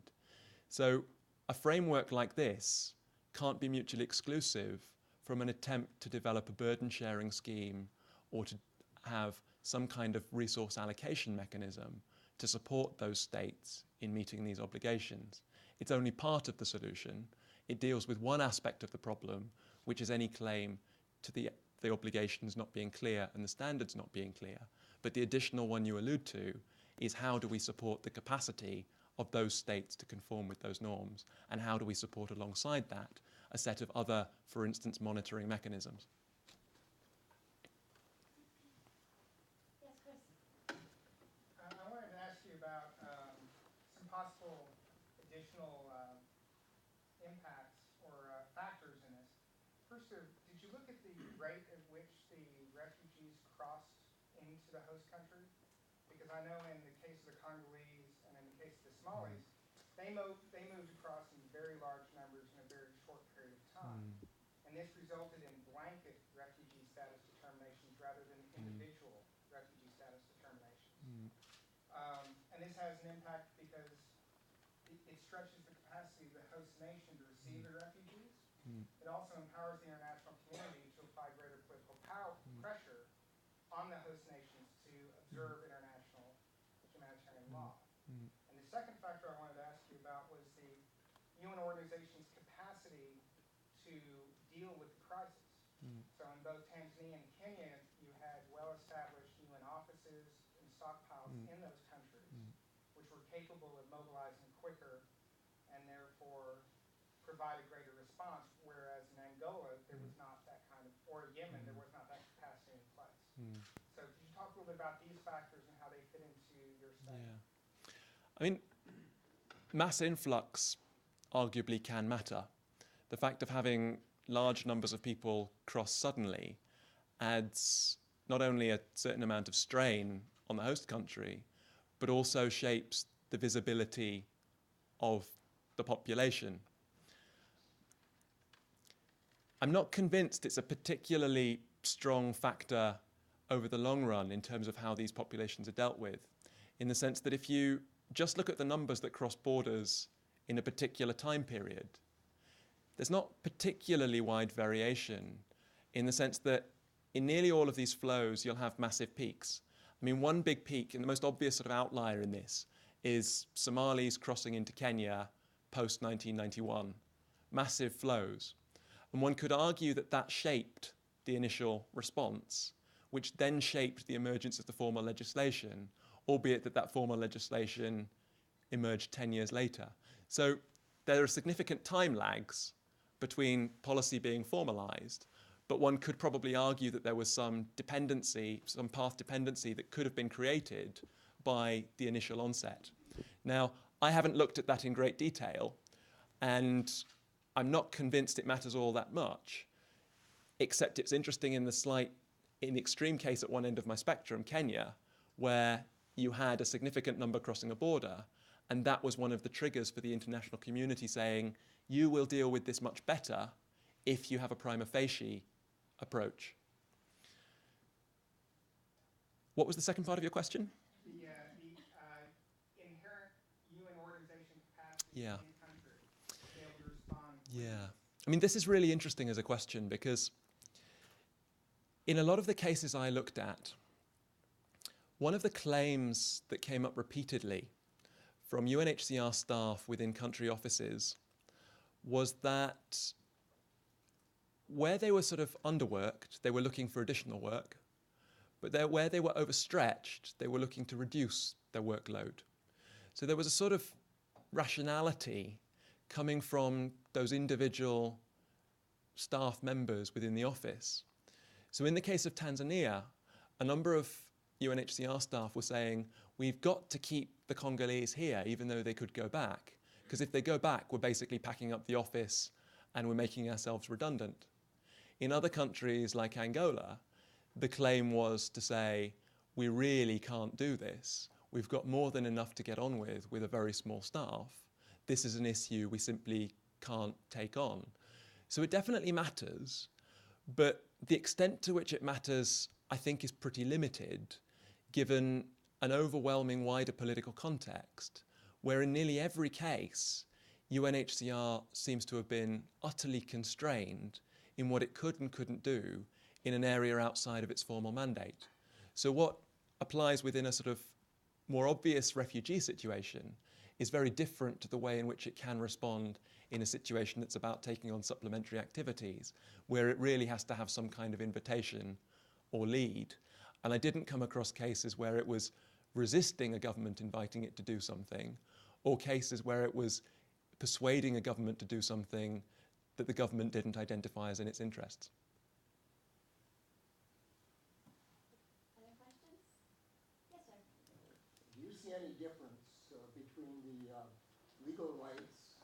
So a framework like this can't be mutually exclusive from an attempt to develop a burden sharing scheme or to have some kind of resource allocation mechanism to support those states in meeting these obligations. It's only part of the solution. It deals with one aspect of the problem, which is any claim to the obligations not being clear and the standards not being clear. But the additional one you allude to is how do we support the capacity of those states to conform with those norms, and how do we support alongside that a set of other, for instance, monitoring mechanisms. Yes, Chris. I wanted to ask you about some possible additional impacts or factors in this. First, did you look at the rate at which the refugees crossed into the host country? Because I know in the case of the Congolese and in the case of the Somalis, they moved across in very large numbers in a very short period of time. And this resulted in blanket refugee status determinations rather than individual refugee status determinations. And this has an impact because it stretches the capacity of the host nation to receive the refugees. It also empowers the international community to apply greater political pressure on the host nations to observe international humanitarian law. And the second factor I wanted to ask you about was the UN organization's capacity to deal with the crisis. So in both Tanzania and Kenya, you had well-established UN offices and stockpiles in those countries, which were capable of mobilizing quicker and therefore provide a greater response, whereas in Angola, there was not that kind of, or Yemen, there was not that capacity in place. So could you talk a little bit about these factors and how they fit into your study. Yeah. I mean, mass influx arguably can matter. The fact of having large numbers of people cross suddenly adds not only a certain amount of strain on the host country, but also shapes the visibility of the population. I'm not convinced it's a particularly strong factor over the long run in terms of how these populations are dealt with, in the sense that if you just look at the numbers that cross borders in a particular time period, there's not particularly wide variation, in the sense that in nearly all of these flows, you'll have massive peaks. I mean, one big peak, and the most obvious sort of outlier in this, is Somalis crossing into Kenya post-1991. Massive flows. And one could argue that that shaped the initial response, which then shaped the emergence of the formal legislation, albeit that that formal legislation emerged 10 years later. So there are significant time lags between policy being formalized, but one could probably argue that there was some dependency, some path dependency that could have been created by the initial onset. Now, I haven't looked at that in great detail, and I'm not convinced it matters all that much, except it's interesting in the extreme case at one end of my spectrum, Kenya, where you had a significant number crossing a border, and that was one of the triggers for the international community saying, you will deal with this much better if you have a prima facie approach. What was the second part of your question? The inherent UN organization capacity Yeah. in country to be able to respond. Yeah. I mean, this is really interesting as a question, because in a lot of the cases I looked at, one of the claims that came up repeatedly from UNHCR staff within country offices was that where they were sort of underworked, they were looking for additional work, but where they were overstretched, they were looking to reduce their workload. So there was a sort of rationality coming from those individual staff members within the office. So in the case of Tanzania, a number of UNHCR staff were saying, we've got to keep the Congolese here, even though they could go back. Because if they go back, we're basically packing up the office and we're making ourselves redundant. In other countries like Angola, the claim was to say, we really can't do this. We've got more than enough to get on with a very small staff. This is an issue we simply can't take on. So it definitely matters, but the extent to which it matters, I think, is pretty limited, given an overwhelming wider political context, where in nearly every case, UNHCR seems to have been utterly constrained in what it could and couldn't do in an area outside of its formal mandate. So what applies within a sort of more obvious refugee situation is very different to the way in which it can respond in a situation that's about taking on supplementary activities, where it really has to have some kind of invitation or lead. And I didn't come across cases where it was resisting a government inviting it to do something, or cases where it was persuading a government to do something that the government didn't identify as in its interests. Other questions? Yes, sir. Do you see any difference between the legal rights,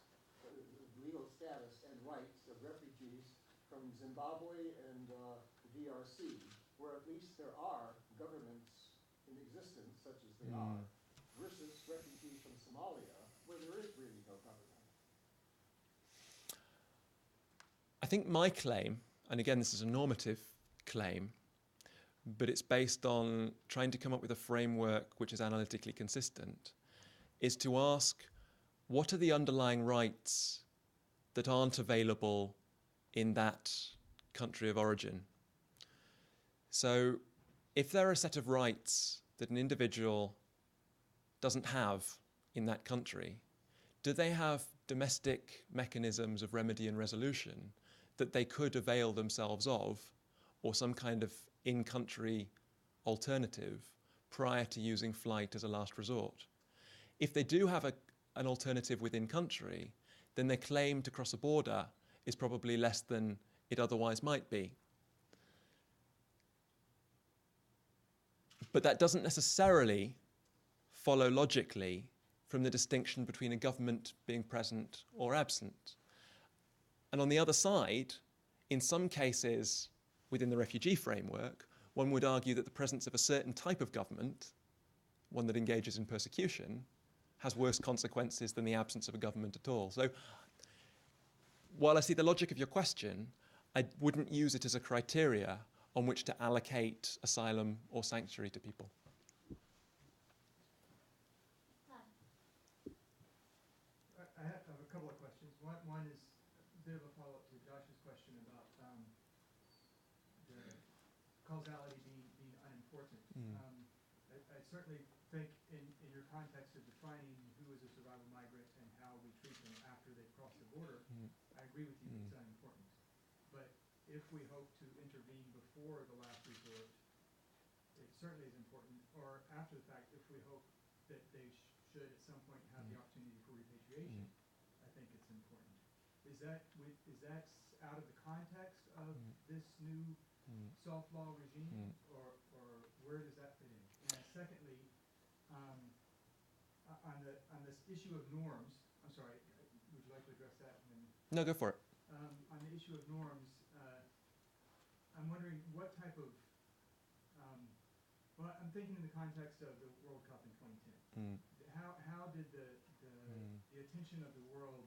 legal status and rights of refugees from Zimbabwe and the DRC, where at least there are governments in existence, such as they are, versus refugees from Somalia, where there is really no government? I think my claim, and again this is a normative claim, but it's based on trying to come up with a framework which is analytically consistent, is to ask, what are the underlying rights that aren't available in that country of origin? So if there are a set of rights that an individual doesn't have in that country, do they have domestic mechanisms of remedy and resolution that they could avail themselves of, or some kind of in-country alternative prior to using flight as a last resort? If they do have an alternative within country, then their claim to cross a border is probably less than it otherwise might be. But that doesn't necessarily follow logically from the distinction between a government being present or absent. And on the other side, in some cases within the refugee framework, one would argue that the presence of a certain type of government, one that engages in persecution, has worse consequences than the absence of a government at all. So while I see the logic of your question, I wouldn't use it as a criteria on which to allocate asylum or sanctuary to people. I have a couple of questions. One is a bit of a follow-up to Josh's question about the causality being unimportant. I certainly think in your context of defining who is a survival migrant and how we treat them after they cross the border, I agree with you that it's unimportant. But if we hope to intervene before the last resort, it certainly is important. Or after the fact, if we hope that they should at some point have the opportunity for repatriation, I think it's important. Is that out of the context of this new soft law regime, or where does that fit in? And secondly, on this issue of norms, I'm sorry, would you like to address that? No, go for it. On the issue of norms, I'm wondering what type of, well, I'm thinking in the context of the World Cup in 2010. How did the attention of the world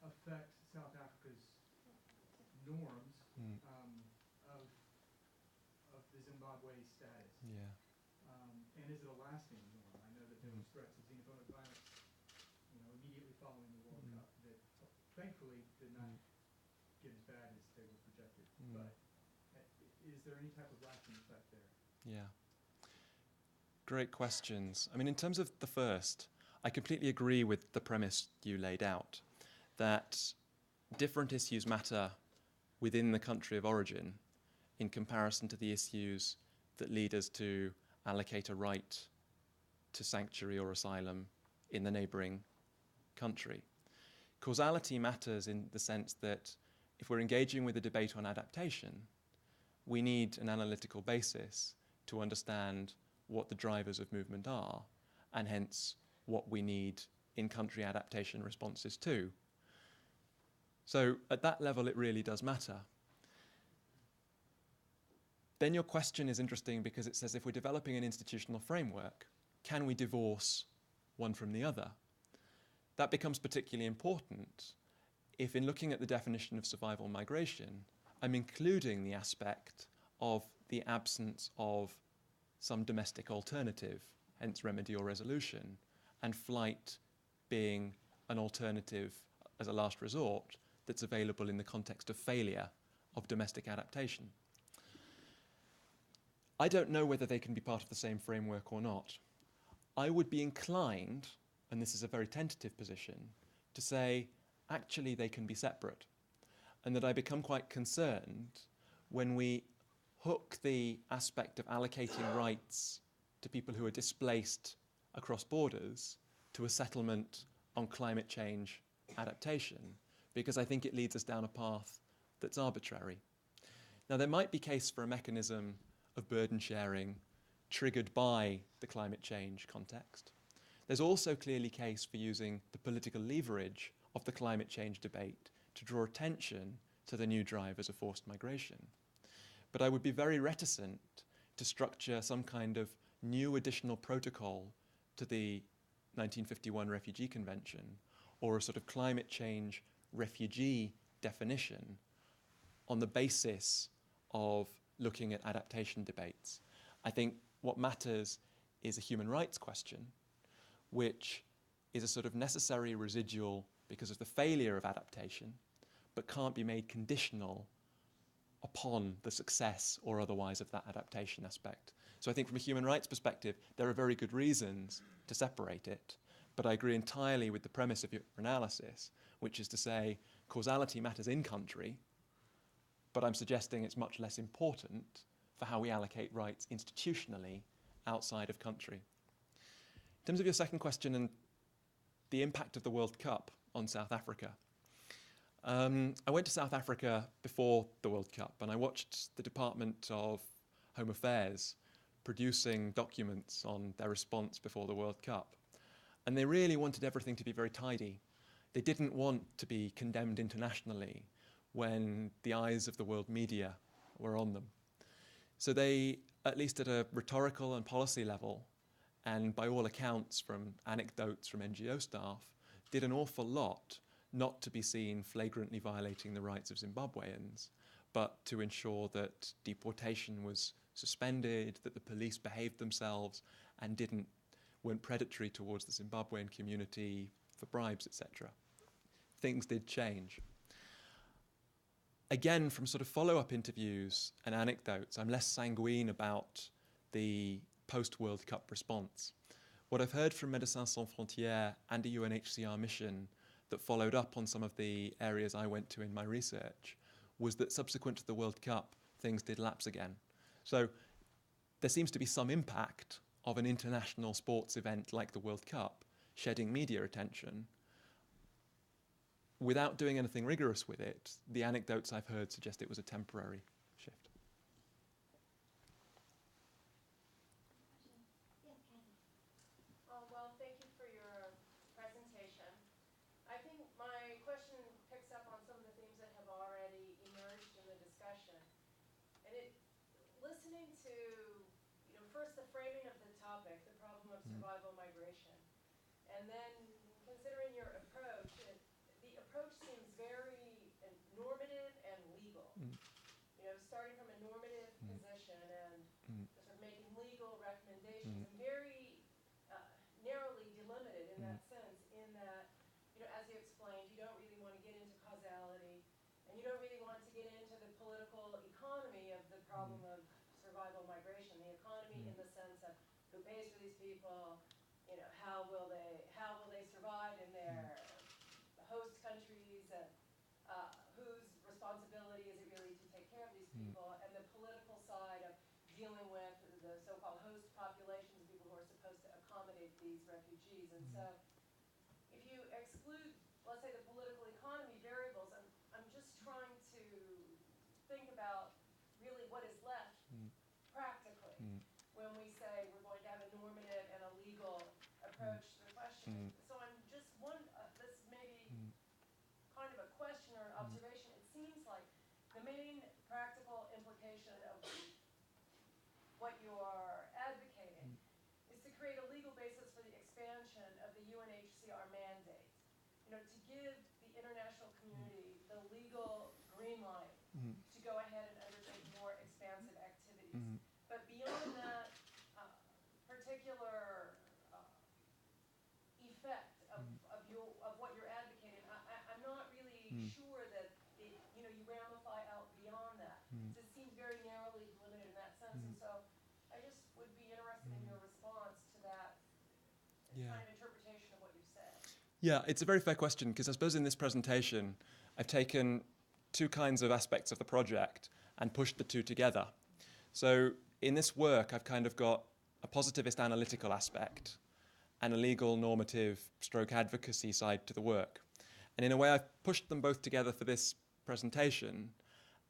affect South Africa's norms of the Zimbabwe status? Yeah. And is it a lasting norm? I know that there was threats of xenophobic violence, immediately following the World Cup that thankfully did not get as bad as they were projected. But is there any type of lasting effect there? Yeah. Great questions. I mean, in terms of the first, I completely agree with the premise you laid out, that different issues matter within the country of origin in comparison to the issues that lead us to allocate a right to sanctuary or asylum in the neighbouring country. Causality matters in the sense that if we're engaging with a debate on adaptation, we need an analytical basis to understand what the drivers of movement are, and hence what we need in-country adaptation responses to. So at that level, it really does matter. Then your question is interesting because it says if we're developing an institutional framework, can we divorce one from the other? That becomes particularly important if in looking at the definition of survival migration, I'm including the aspect of the absence of some domestic alternative, hence remedy or resolution, and flight being an alternative as a last resort that's available in the context of failure of domestic adaptation. I don't know whether they can be part of the same framework or not. I would be inclined, and this is a very tentative position, to say actually they can be separate, and that I become quite concerned when we hook the aspect of allocating rights to people who are displaced across borders to a settlement on climate change adaptation, because I think it leads us down a path that's arbitrary. Now, there might be case for a mechanism of burden sharing triggered by the climate change context. There's also clearly case for using the political leverage of the climate change debate to draw attention to the new drivers of forced migration. But I would be very reticent to structure some kind of new additional protocol to the 1951 Refugee Convention or a sort of climate change refugee definition on the basis of looking at adaptation debates. I think what matters is a human rights question, which is a sort of necessary residual because of the failure of adaptation, but can't be made conditional upon the success or otherwise of that adaptation aspect. So I think from a human rights perspective, there are very good reasons to separate it, but I agree entirely with the premise of your analysis, which is to say causality matters in country, but I'm suggesting it's much less important for how we allocate rights institutionally outside of country. In terms of your second question and the impact of the World Cup on South Africa, I went to South Africa before the World Cup and I watched the Department of Home Affairs producing documents on their response before the World Cup. And they really wanted everything to be very tidy. They didn't want to be condemned internationally when the eyes of the world media were on them. So they, at least at a rhetorical and policy level, and by all accounts from anecdotes from NGO staff, did an awful lot not to be seen flagrantly violating the rights of Zimbabweans, but to ensure that deportation was suspended, that the police behaved themselves and weren't predatory towards the Zimbabwean community for bribes, etc. Things did change. Again, from sort of follow-up interviews and anecdotes, I'm less sanguine about the post-World Cup response. What I've heard from Médecins Sans Frontières and a UNHCR mission that followed up on some of the areas I went to in my research was that subsequent to the World Cup, things did lapse again. So there seems to be some impact of an international sports event like the World Cup shedding media attention. Without doing anything rigorous with it, the anecdotes I've heard suggest it was a temporary shift. Well, thank you for your presentation. I think my question picks up on some of the themes that have already emerged in the discussion. And listening to, first the framing of the topic, the problem of survival migration, and then considering your approach, the approach seems very normative and legal. Starting from a normative position and sort of making legal recommendations, and very narrowly delimited in that sense, in that, as you explained, you don't really want to get into causality, and you don't really want to get into the political economy of the problem of survival migration, the economy in the sense of who pays for these people, how will they survive in their host countries, and whose responsibility is it really to take care of these people, and the political side of dealing with the so-called host populations of people who are supposed to accommodate these refugees. And so if you exclude, let's say, the political economy variables, I'm just trying to think about really what is left practically when we say we're going to have a normative and a legal approach to the question. So I'm just this may be kind of a question or an observation. It seems like the main practical implication of what you are advocating is to create a legal basis for the expansion of the UNHCR mandate. To give the international community the legal green light to go ahead and undertake more expansive activities. But beyond that particular effect of what you're advocating, I'm not really sure that you ramify out beyond that. It seems very narrowly limited in that sense, and so I just would be interested in your response to that kind of interpretation of what you said. Yeah, it's a very fair question, because I suppose in this presentation I've taken two kinds of aspects of the project and pushed the two together. So in this work I've kind of got a positivist analytical aspect and a legal normative stroke advocacy side to the work. And in a way I've pushed them both together for this presentation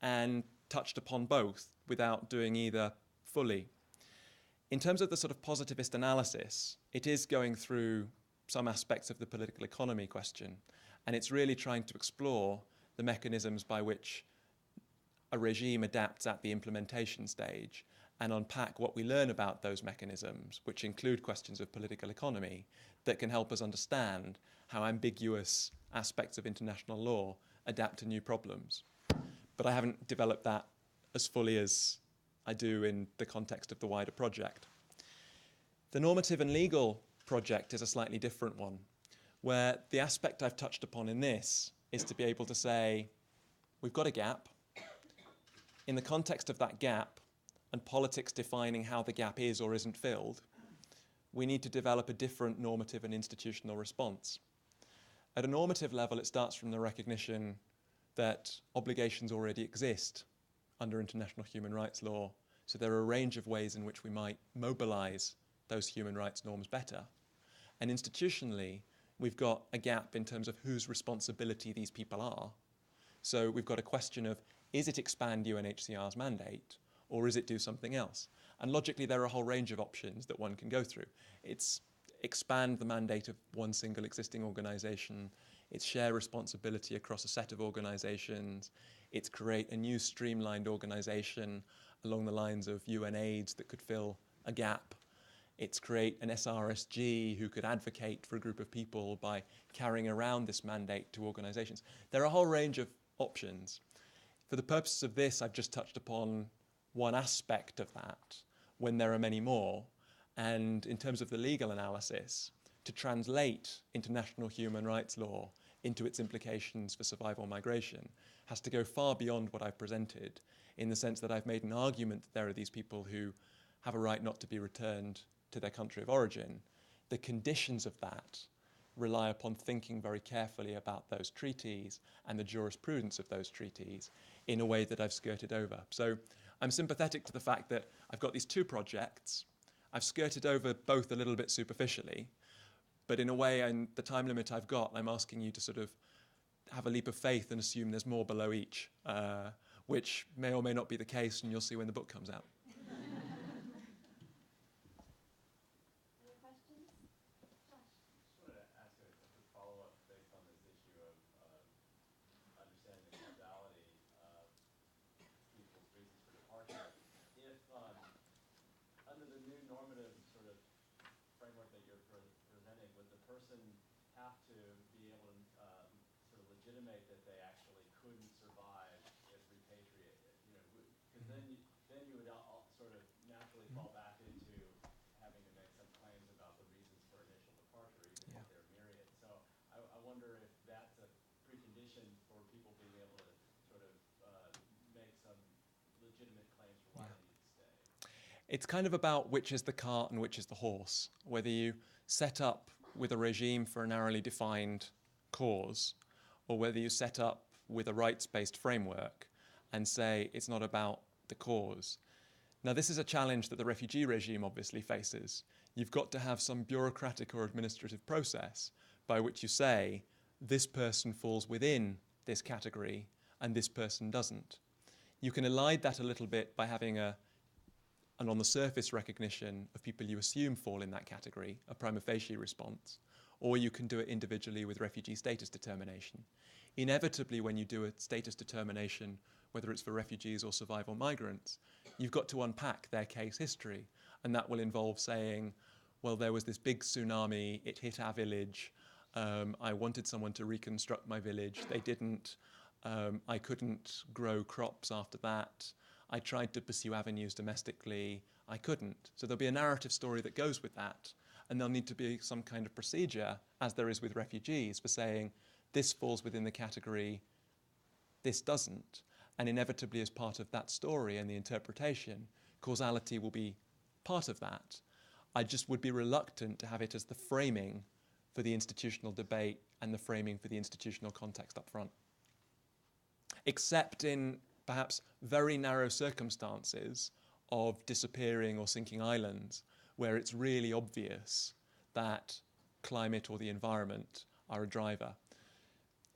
and touched upon both without doing either fully. In terms of the sort of positivist analysis, it is going through some aspects of the political economy question, and it's really trying to explore the mechanisms by which a regime adapts at the implementation stage and unpack what we learn about those mechanisms, which include questions of political economy, that can help us understand how ambiguous aspects of international law adapt to new problems. But I haven't developed that as fully as I do in the context of the wider project. The normative and legal project is a slightly different one, where the aspect I've touched upon in this is to be able to say, we've got a gap. In the context of that gap, and politics defining how the gap is or isn't filled, we need to develop a different normative and institutional response. At a normative level, it starts from the recognition that obligations already exist under international human rights law, so there are a range of ways in which we might mobilize those human rights norms better. And institutionally, we've got a gap in terms of whose responsibility these people are. So we've got a question of, is it expand UNHCR's mandate, or is it do something else? And logically, there are a whole range of options that one can go through. It's expand the mandate of one single existing organisation. It's share responsibility across a set of organisations. It's create a new streamlined organisation along the lines of UNAIDS that could fill a gap. It's create an SRSG who could advocate for a group of people by carrying around this mandate to organisations. There are a whole range of options. For the purposes of this, I've just touched upon one aspect of that when there are many more. And in terms of the legal analysis, to translate international human rights law into its implications for survival migration has to go far beyond what I've presented, in the sense that I've made an argument that there are these people who have a right not to be returned to their country of origin. The conditions of that rely upon thinking very carefully about those treaties and the jurisprudence of those treaties in a way that I've skirted over. So I'm sympathetic to the fact that I've got these two projects. I've skirted over both a little bit superficially, but in a way, in the time limit I've got, I'm asking you to sort of have a leap of faith and assume there's more below each, which may or may not be the case, and you'll see when the book comes out. Other questions? Josh? Just wanted to ask a quick follow-up based on this issue of understanding the causality of people's reasons for departure. If under the new normative sort of framework that you're presenting, would the person have to be able to sort of legitimate that they actually couldn't survive if repatriated? You know, because then you would sort of naturally fall back into having to make some claims about the reasons for initial departure, even if they're myriad. So I wonder if that's a precondition for people being able to sort of make some legitimate claims for why they need to stay. It's kind of about which is the cart and which is the horse. Whether you set up with a regime for a narrowly defined cause, or whether you set up with a rights-based framework and say it's not about the cause. Now, this is a challenge that the refugee regime obviously faces. You've got to have some bureaucratic or administrative process by which you say this person falls within this category and this person doesn't. You can elide that a little bit by having an on the surface recognition of people you assume fall in that category, a prima facie response, or you can do it individually with refugee status determination. Inevitably, when you do a status determination, whether it's for refugees or survival migrants, you've got to unpack their case history, and that will involve saying, well, there was this big tsunami, it hit our village, I wanted someone to reconstruct my village, they didn't, I couldn't grow crops after that, I tried to pursue avenues domestically, I couldn't. So there'll be a narrative story that goes with that, and there'll need to be some kind of procedure, as there is with refugees, for saying this falls within the category, this doesn't. And inevitably, as part of that story and the interpretation, causality will be part of that. I just would be reluctant to have it as the framing for the institutional debate and the framing for the institutional context up front. Except in perhaps very narrow circumstances of disappearing or sinking islands, where it's really obvious that climate or the environment are a driver.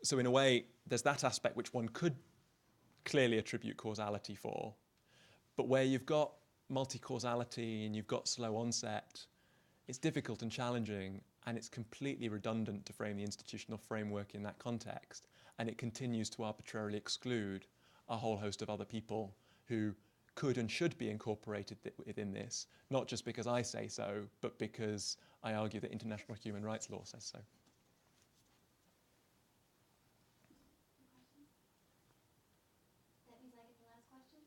So in a way, there's that aspect which one could clearly attribute causality for, but where you've got multi-causality and you've got slow onset, it's difficult and challenging, and it's completely redundant to frame the institutional framework in that context, and it continues to arbitrarily exclude a whole host of other people who could and should be incorporated within this, not just because I say so, but because I argue that international human rights law says so. That means I get the last question?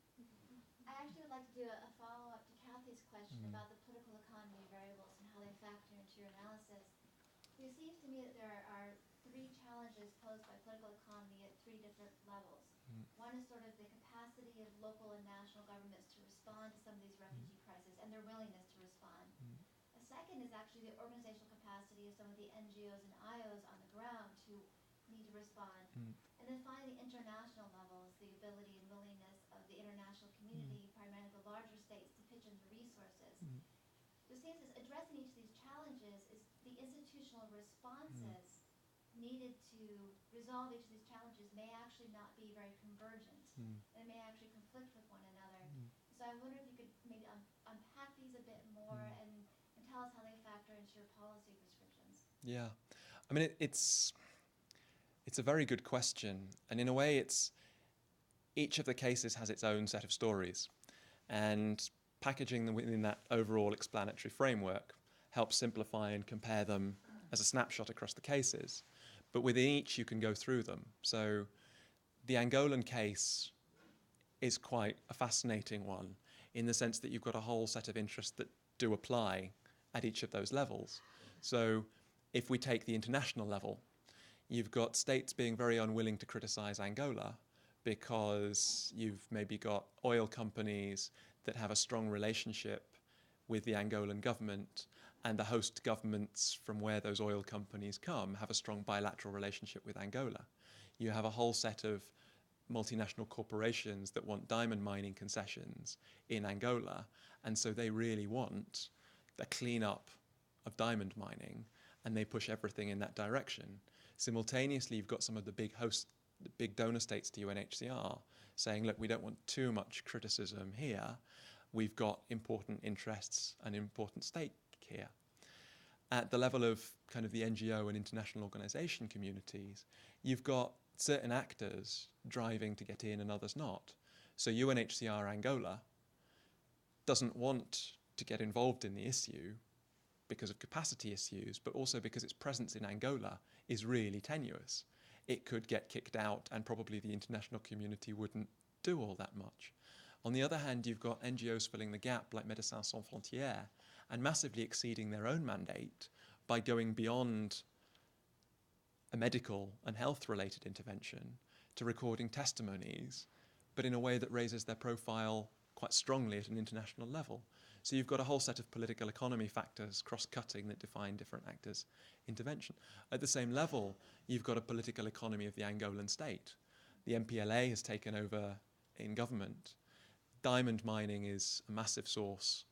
I actually would like to do a follow-up to Kathy's question about the political economy variables and how they factor into your analysis. It seems to me that there are three challenges posed by political economy at three different levels. One is sort of the capacity of local and national governments to respond to some of these refugee crises and their willingness to respond. A second is actually the organizational capacity of some of the NGOs and IOs on the ground to need to respond. And then finally, international levels, the ability and willingness of the international community, primarily the larger states, to pitch in the resources. So it seems as addressing each of these challenges is the institutional responses needed to resolve each of these challenges may actually not be very convergent. And may actually conflict with one another. So I wonder if you could maybe unpack Yeah, I mean, it's a very good question, and in a way, each of the cases has its own set of stories, and packaging them within that overall explanatory framework helps simplify and compare them as a snapshot across the cases. But within each, you can go through them. So the Angolan case is quite a fascinating one in the sense that you've got a whole set of interests that do apply at each of those levels. So if we take the international level, you've got states being very unwilling to criticize Angola because you've maybe got oil companies that have a strong relationship with the Angolan government, and the host governments from where those oil companies come have a strong bilateral relationship with Angola. You have a whole set of multinational corporations that want diamond mining concessions in Angola, and so they really want the cleanup of diamond mining, and they push everything in that direction. Simultaneously, you've got some of the big donor states to UNHCR saying, look, we don't want too much criticism here. We've got important interests and important stake here. At the level of kind of the NGO and international organization communities, you've got certain actors driving to get in and others not. So UNHCR Angola doesn't want to get involved in the issue because of capacity issues, but also because its presence in Angola is really tenuous. It could get kicked out, and probably the international community wouldn't do all that much. On the other hand, you've got NGOs filling the gap like Médecins Sans Frontières and massively exceeding their own mandate by going beyond a medical and health-related intervention to recording testimonies, but in a way that raises their profile quite strongly at an international level. So you've got a whole set of political economy factors, cross-cutting, that define different actors' intervention. At the same level, you've got a political economy of the Angolan state. The MPLA has taken over in government. Diamond mining is a massive source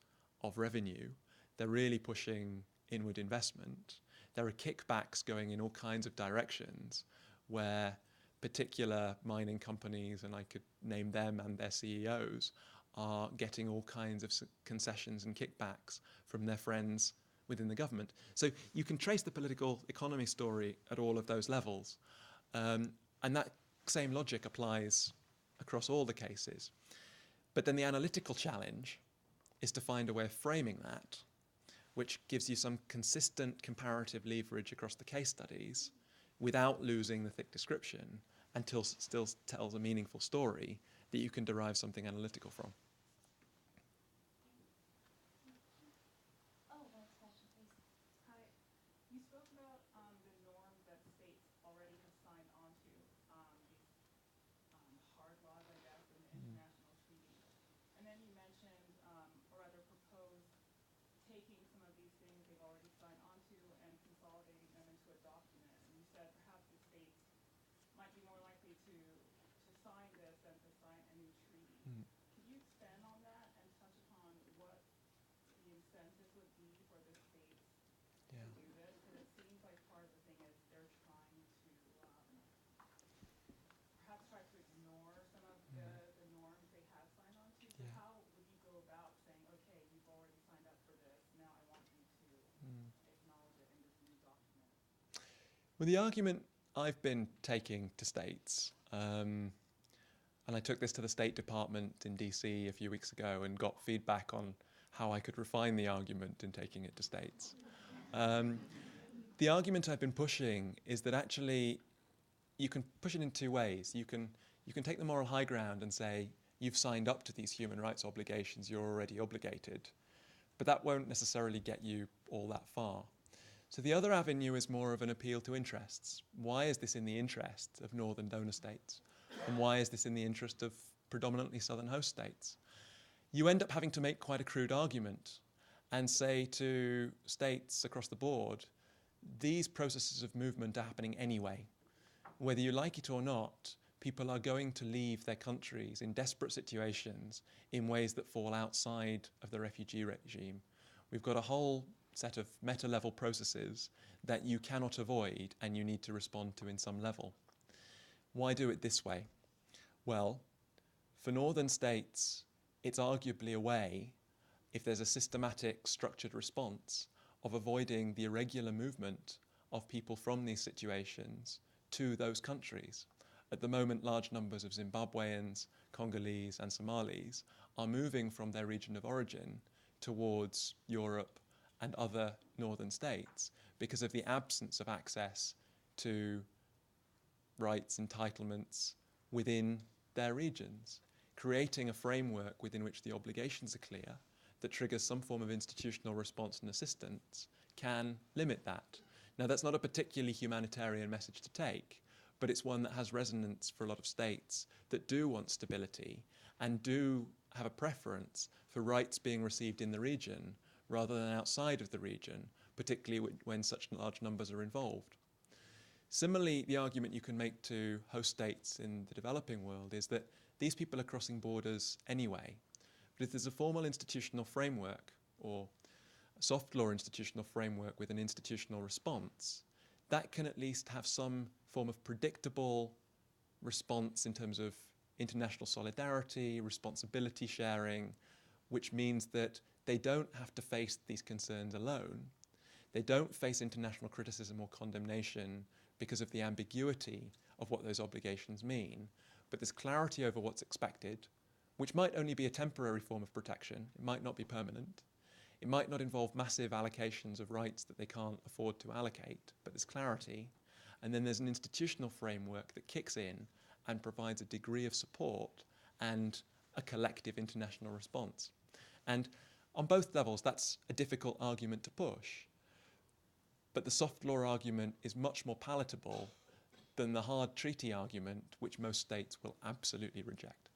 of revenue. They're really pushing inward investment. There are kickbacks going in all kinds of directions where particular mining companies, and I could name them and their CEOs, are getting all kinds of concessions and kickbacks from their friends within the government. So you can trace the political economy story at all of those levels. And that same logic applies across all the cases. But then the analytical challenge is to find a way of framing that, which gives you some consistent comparative leverage across the case studies without losing the thick description, until still tells a meaningful story that you can derive something analytical from. Oh, next question, please. Hi. You spoke about the norms that states already have signed onto, these hard laws, I guess, and international treaties. And then you mentioned, or rather proposed, taking some of these things they've already signed onto and consolidating them into a document. And you said perhaps the states might be more likely to sign this than to sign a new treaty. Could you expand on that and touch upon what the incentive would be for the states to do this? Because it seems like part of the thing is they're trying to perhaps try to ignore some of the norms they have signed on to. So how would you go about saying, okay, you've already signed up for this, now I want you to acknowledge it in this new document? Well, the argument I've been taking to states, and I took this to the State Department in DC a few weeks ago and got feedback on how I could refine the argument in taking it to states. The argument I've been pushing is that actually you can push it in two ways. You can take the moral high ground and say, you've signed up to these human rights obligations, you're already obligated. But that won't necessarily get you all that far. So the other avenue is more of an appeal to interests. Why is this in the interest of northern donor states? And why is this in the interest of predominantly southern host states? You end up having to make quite a crude argument and say to states across the board, these processes of movement are happening anyway. Whether you like it or not, people are going to leave their countries in desperate situations in ways that fall outside of the refugee regime. We've got a whole set of meta-level processes that you cannot avoid and you need to respond to in some level. Why do it this way? Well, for northern states, it's arguably a way, if there's a systematic, structured response, of avoiding the irregular movement of people from these situations to those countries. At the moment, large numbers of Zimbabweans, Congolese, and Somalis are moving from their region of origin towards Europe and other northern states because of the absence of access to rights, entitlements within their regions, creating a framework within which the obligations are clear that triggers some form of institutional response and assistance can limit that. Now, that's not a particularly humanitarian message to take, but it's one that has resonance for a lot of states that do want stability and do have a preference for rights being received in the region rather than outside of the region, particularly when such large numbers are involved. Similarly, the argument you can make to host states in the developing world is that these people are crossing borders anyway. But if there's a formal institutional framework or a soft law institutional framework with an institutional response, that can at least have some form of predictable response in terms of international solidarity, responsibility sharing, which means that they don't have to face these concerns alone. They don't face international criticism or condemnation because of the ambiguity of what those obligations mean, but there's clarity over what's expected, which might only be a temporary form of protection. It might not be permanent. It might not involve massive allocations of rights that they can't afford to allocate, but there's clarity. And then there's an institutional framework that kicks in and provides a degree of support and a collective international response. And on both levels, that's a difficult argument to push. But the soft law argument is much more palatable than the hard treaty argument, which most states will absolutely reject.